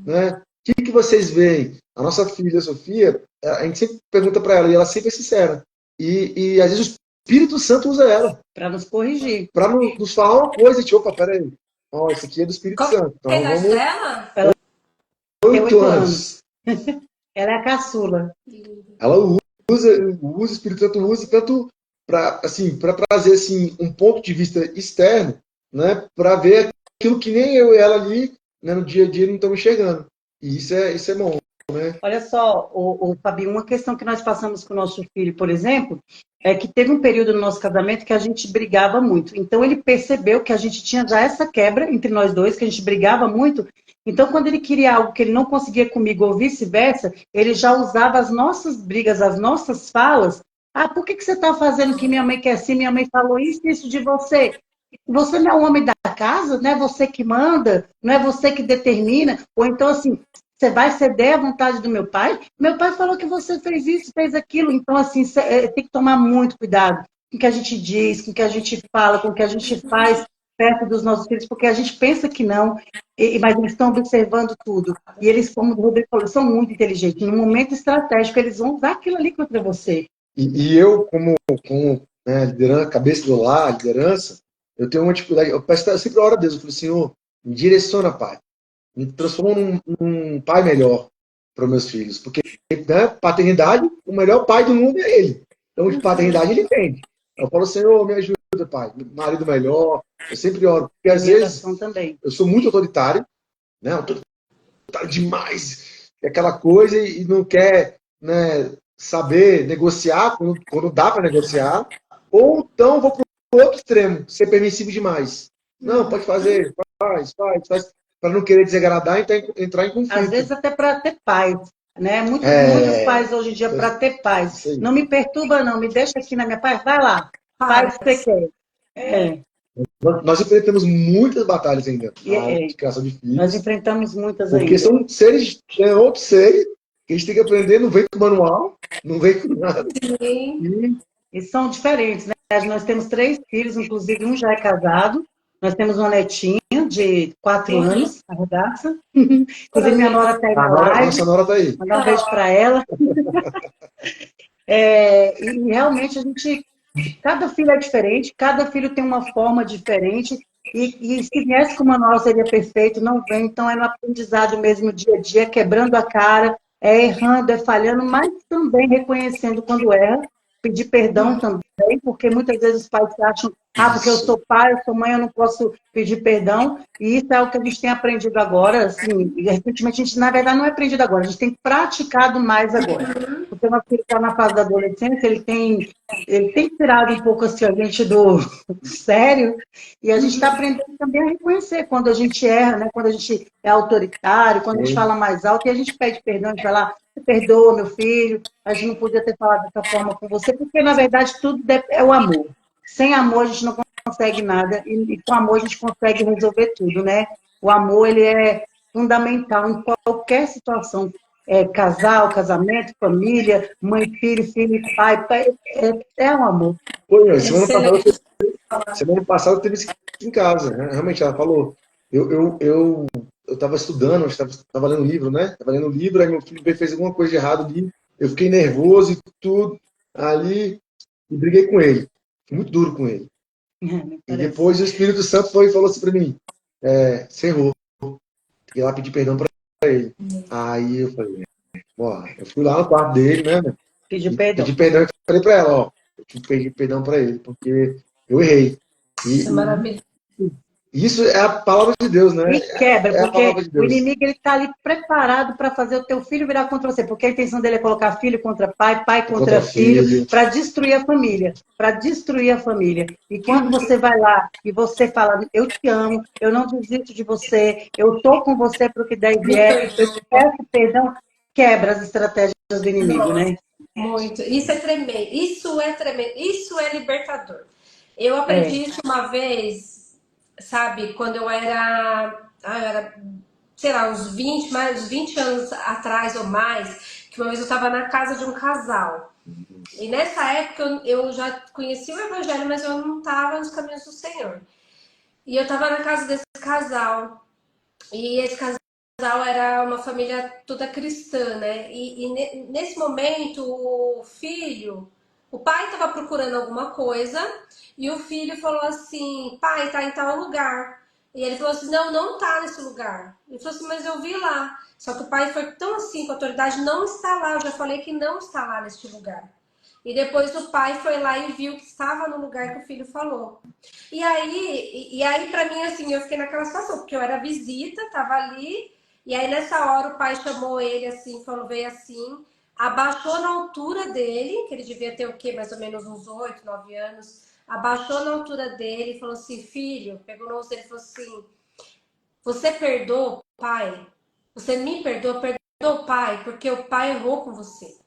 Né? O que vocês veem? A nossa filha, Sofia, a gente sempre pergunta para ela, e ela sempre é sincera. E às vezes o Espírito Santo usa ela. Para nos corrigir. Para nos falar uma coisa, tipo, opa, peraí. Ó, isso aqui é do Espírito Santo. Então, que a idade vamos... dela? Ela 8 anos. Ela é a caçula. Ela o Espírito Santo usa tanto para trazer assim, um ponto de vista externo, né, para ver aquilo que nem eu e ela ali, né, no dia a dia não estamos enxergando. E isso é bom. Olha só, Fabinho, uma questão que nós passamos com o nosso filho, por exemplo, é que teve um período no nosso casamento que a gente brigava muito. Então, ele percebeu que a gente tinha já essa quebra entre nós dois, que a gente brigava muito. Então, quando ele queria algo que ele não conseguia comigo ou vice-versa, ele já usava as nossas brigas, as nossas falas. Ah, por que você está fazendo o que minha mãe quer assim? Minha mãe falou isso de você. Você não é o homem da casa, não é você que manda, não é você que determina. Ou então, assim, você vai ceder à vontade do meu pai? Meu pai falou que você fez isso, fez aquilo. Então, assim, tem que tomar muito cuidado com o que a gente diz, com o que a gente fala, com o que a gente faz perto dos nossos filhos, porque a gente pensa que não, mas eles estão observando tudo. E eles, como o Rodrigo falou, são muito inteligentes. No momento estratégico, eles vão usar aquilo ali contra você. E eu, como né, liderança, cabeça do lar, liderança, eu tenho uma dificuldade. Eu peço sempre a hora a Deus. Eu falo, Senhor, me direciona, Pai. Me transforma num pai melhor para os meus filhos. Porque, né, paternidade, o melhor pai do mundo é ele. Então, de paternidade, ele entende. Eu falo, Senhor, me ajuda, Pai. Marido melhor. Eu sempre oro. Porque, às vezes, também. Eu sou muito autoritário, né? Autoritário demais. Aquela coisa e não quer, né, saber negociar quando dá para negociar. Ou então vou para o outro extremo, ser permissivo demais. Não, pode fazer, faz. Para não querer desagradar e entrar em conflito. Às vezes até para ter paz, né? Muitos pais hoje em dia para ter paz. Não me perturba, não, me deixa aqui na minha paz, vai lá, faz o que você quer. Nós enfrentamos muitas batalhas ainda de criação de filhos. Nós enfrentamos muitas ainda. Porque são seres, outros seres, que a gente tem que aprender, não vem com manual, não vem com nada. E são diferentes, né? Nós temos 3 filhos, inclusive um já é casado. Nós temos uma netinha de 4 anos, a Rodaça. Inclusive, minha nora está aí na live. Nossa nora está aí. Mandar um beijo para ela. E realmente a gente... Cada filho é diferente, cada filho tem uma forma diferente. E se viesse com o manual seria perfeito, não vem. Então é no aprendizado mesmo, dia a dia, quebrando a cara, errando, falhando, mas também reconhecendo quando erra. Pedir perdão também, porque muitas vezes os pais acham, porque eu sou pai, eu sou mãe, eu não posso pedir perdão. E isso é o que a gente tem aprendido agora. Assim, recentemente, a gente, na verdade, não é aprendido agora, a gente tem praticado mais agora. Porque o meu filho está na fase da adolescência, ele tem tirado um pouco assim, a gente do sério, e a gente está aprendendo também a reconhecer quando a gente erra, né? Quando a gente é autoritário, quando a gente fala mais alto, e a gente pede perdão, a gente fala, perdoa, meu filho, a gente não podia ter falado dessa forma com você, porque, na verdade, tudo é o amor. Sem amor, a gente não consegue nada, e com amor a gente consegue resolver tudo, né? O amor, ele é fundamental em qualquer situação. Casal, casamento, família, mãe, filho e pai, é o amor. Semana passada eu teve isso em casa, né? Realmente, ela falou, eu estava estudando, estava lendo livro, né? Estava lendo livro, aí meu filho fez alguma coisa de errado ali, eu fiquei nervoso e tudo ali, e briguei com ele. Fui muito duro com ele. E depois o Espírito Santo foi e falou assim para mim, você errou. E lá pedir perdão para ele. Aí eu falei, ó, eu fui lá no quarto dele, né? Pediu E perdão. pedi perdão e falei para ela, ó, eu tive que pedir perdão para ele, porque eu errei. Isso é E maravilhoso. isso é a palavra de Deus, né? E quebra, É a palavra porque de o Deus. inimigo ele está ali preparado para fazer o teu filho virar contra você, porque a intenção dele é colocar filho contra pai, pai Contra contra filho, filho. para destruir a família, para destruir a família. E quando você vai lá e você fala, eu te amo, eu não desisto de você, eu estou com você para o que der e Me vier, eu te perdoa. peço perdão, quebra as estratégias do inimigo, Nossa, né? muito. Isso é tremendo. Isso é tremendo. Isso é libertador. Eu É. aprendi isso uma vez, sabe, quando eu era, sei lá, uns 20 mais uns 20 anos atrás ou mais, que uma vez eu estava na casa de um casal. E nessa época eu já conhecia o evangelho, mas eu não estava nos caminhos do Senhor. E eu estava na casa desse casal. E esse casal era uma família toda cristã, né? Nesse momento, o pai estava procurando alguma coisa e o filho falou assim: pai, tá em tal lugar. E ele falou assim: não, não tá nesse lugar. Ele falou assim: mas eu vi lá. Só que o pai foi tão assim com a autoridade: não está lá. Eu já falei que não está lá neste lugar. E depois o pai foi lá e viu que estava no lugar que o filho falou. E aí para mim, assim, eu fiquei naquela situação, porque eu era visita, tava ali, e aí nessa hora o pai chamou ele assim, falou, veio assim, abaixou na altura dele, que ele devia ter o quê? Mais ou menos uns 8, 9 anos, abaixou na altura dele e falou assim, filho, pegou no rosto dele e falou assim, você perdoa, pai? Você me perdoa? Perdoa, pai, porque o pai errou com você.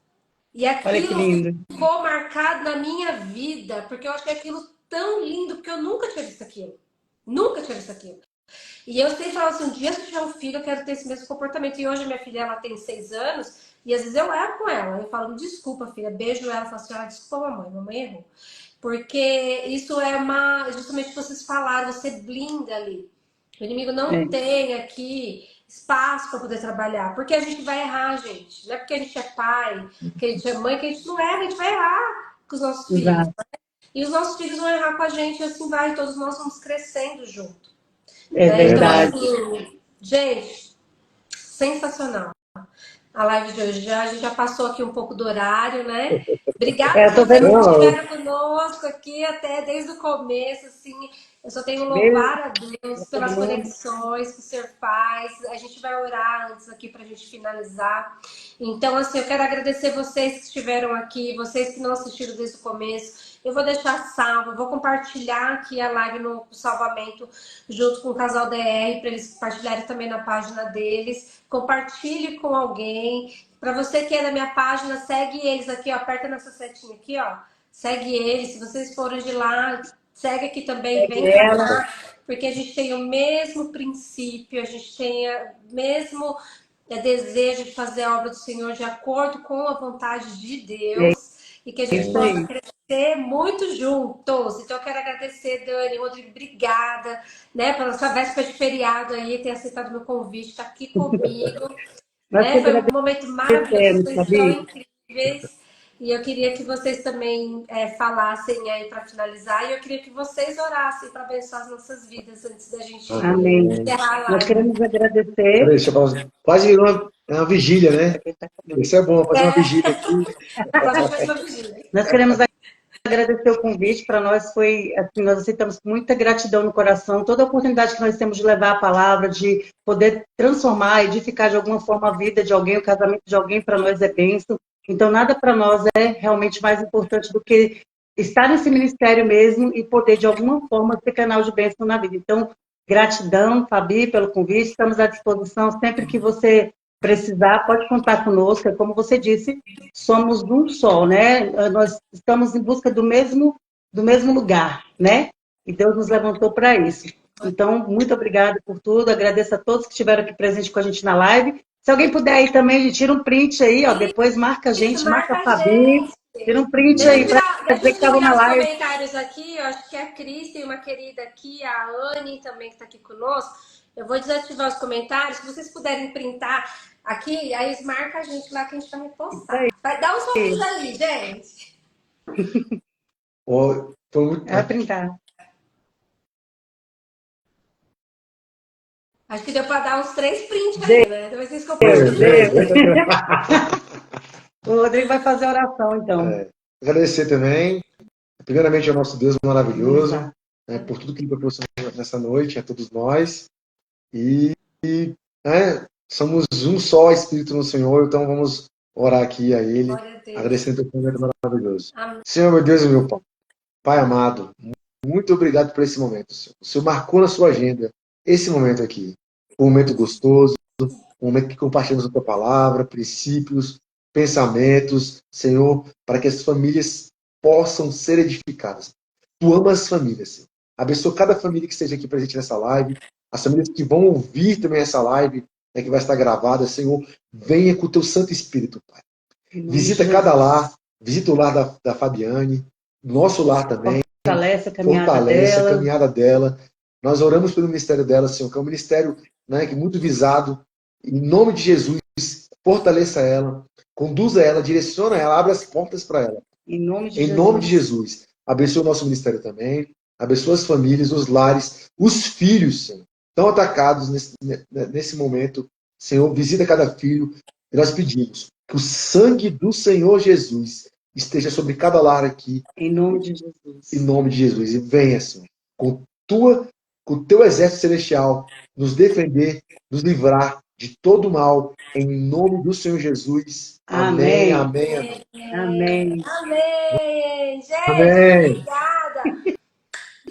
E Olha que aquilo lindo. ficou marcado na minha vida, porque eu achei aquilo tão lindo, porque eu nunca tinha visto aquilo. Nunca tinha visto aquilo. E eu sempre falava assim, um dia se eu tiver um filho, eu quero ter esse mesmo comportamento. E hoje minha filha, ela tem 6 anos, e às vezes eu erro com ela. Eu falo, desculpa, filha, beijo ela, falo assim, desculpa, mamãe errou. Porque isso é justamente o que vocês falaram, você blinda ali. O inimigo não É, tem aqui espaço para poder trabalhar, porque a gente vai errar, gente. Não é porque a gente é pai, que a gente é mãe, que a gente não erra, a gente vai errar com os nossos filhos. exato. E os nossos filhos vão errar com a gente, e assim vai, todos nós vamos crescendo junto. É Né? Então, verdade. Verdade. assim, gente, sensacional. A live de hoje a gente já passou aqui um pouco do horário, né? Obrigada Eu por tô vocês vendo. que Não, estiveram conosco aqui até desde o começo, assim. Eu só tenho Beijo louvar a Deus pra todo pelas mundo. conexões que o Senhor faz. A gente vai orar antes aqui para a gente finalizar. Então, assim, eu quero agradecer vocês que estiveram aqui, vocês que não assistiram desde o começo. Eu vou deixar salvo, vou compartilhar aqui a live no salvamento junto com o Casal DR, para eles compartilharem também na página deles. Compartilhe com alguém. Para você que é da minha página, segue eles aqui, ó, aperta nessa setinha aqui, ó. Segue eles. Se vocês forem de lá, segue aqui também, Segue vem para ela. cá, porque a gente tem o mesmo princípio, a gente tem o mesmo desejo de fazer a obra do Senhor de acordo com a vontade de É Deus e que a gente isso é, possa aí. crescer muito juntos. Então, eu quero agradecer, Dani, Rodrigo, obrigada, né, pela sua véspera de feriado aí, ter aceitado meu convite, estar aqui comigo, Nós que né? Foi um momento maravilhoso, agradecemos, vocês são Fabi. incríveis. E eu queria que vocês também falassem aí para finalizar. E eu queria que vocês orassem para abençoar as nossas vidas antes da gente Amém. amém. encerrar a Nós live. queremos agradecer. Peraí, deixa eu falar. Quase virou uma vigília, né? Isso é bom, fazer uma É, vigília aqui. agora a gente faz uma vigília. Nós queremos agradecer o convite. Para nós foi, assim, nós aceitamos com muita gratidão no coração. Toda a oportunidade que nós temos de levar a palavra, de poder transformar, edificar de alguma forma a vida de alguém, o casamento de alguém, para nós é bênção. Então, nada para nós é realmente mais importante do que estar nesse ministério mesmo e poder, de alguma forma, ser canal de bênção na vida. Então, gratidão, Fabi, pelo convite. Estamos à disposição sempre que você precisar, pode contar conosco. É como você disse, somos um só, né? Nós estamos em busca do mesmo lugar, né? E Deus nos levantou para isso. Então, muito obrigada por tudo. Agradeço a todos que estiveram aqui presentes com a gente na live. Se alguém puder aí também, a gente tira um print aí, ó. Depois marca a Isso, gente, marca marca a a Fabi, gente. tira um print Deixa eu aí para tirar, dizer deixa que eu estava na tirar os live. comentários aqui. Eu acho que a Cris tem uma querida aqui, a Anne também que está aqui conosco. Eu vou desativar os comentários. Se vocês puderem printar aqui, aí marca a gente lá que a gente vai repostar. Vai dar um sorriso ali, gente. Ó, foi muito- Vai printar. Acho que deu para dar uns 3 prints Deu, aí, né? Depois vocês compartilham. O Rodrigo vai fazer a oração, então. Agradecer também, primeiramente ao nosso Deus maravilhoso, Exato. por tudo que Ele proporcionou nessa noite, a todos nós. E somos um só Espírito no Senhor, então vamos orar aqui a Ele, Glória a Deus. agradecendo o teu momento maravilhoso. Amém. Senhor, meu Deus e meu Pai, Pai amado, muito obrigado por esse momento, Senhor. O Senhor marcou na sua agenda esse momento aqui. Um momento gostoso, um momento que compartilhamos a tua palavra, princípios, pensamentos, Senhor, para que as famílias possam ser edificadas. Tu amas as famílias, Senhor. Abençoa cada família que esteja aqui presente nessa live, as famílias que vão ouvir também essa live, que vai estar gravada, Senhor, venha com o teu Santo Espírito, Pai. Visita cada lar, visita o lar da Fabiane, nosso lar também. Fortalece a caminhada dela. Nós oramos pelo ministério dela, Senhor, que é um ministério que é muito visado. Em nome de Jesus, fortaleça ela, conduza ela, direciona ela, abra as portas para ela. Em nome de Em Jesus. nome de Jesus. Abençoa o nosso ministério também. Abençoa as famílias, os lares, os filhos, Senhor, tão atacados nesse momento. Senhor, visita cada filho. E nós pedimos que o sangue do Senhor Jesus esteja sobre cada lar aqui. Em nome de Jesus. Em nome de Jesus. E venha, Senhor, com o teu exército celestial, nos defender, nos livrar de todo mal. Em nome do Senhor Jesus. Amém, amém, amém. Amém. Amém. Gente, Amém. obrigada.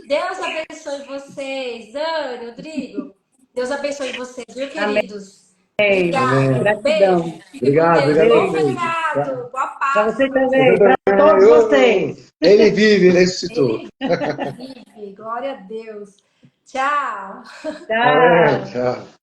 Deus abençoe vocês. Dani, Rodrigo. Deus abençoe vocês, viu, queridos? Obrigada. Amém. Gratidão. Beijo. Fica com Obrigado, Deus. Bom obrigado. feriado. Boa Para Páscoa. você também, para todos vocês. Ele vive, ele ressuscitou. Ele vive. Glória a Deus. Tchau. Tchau. Tchau.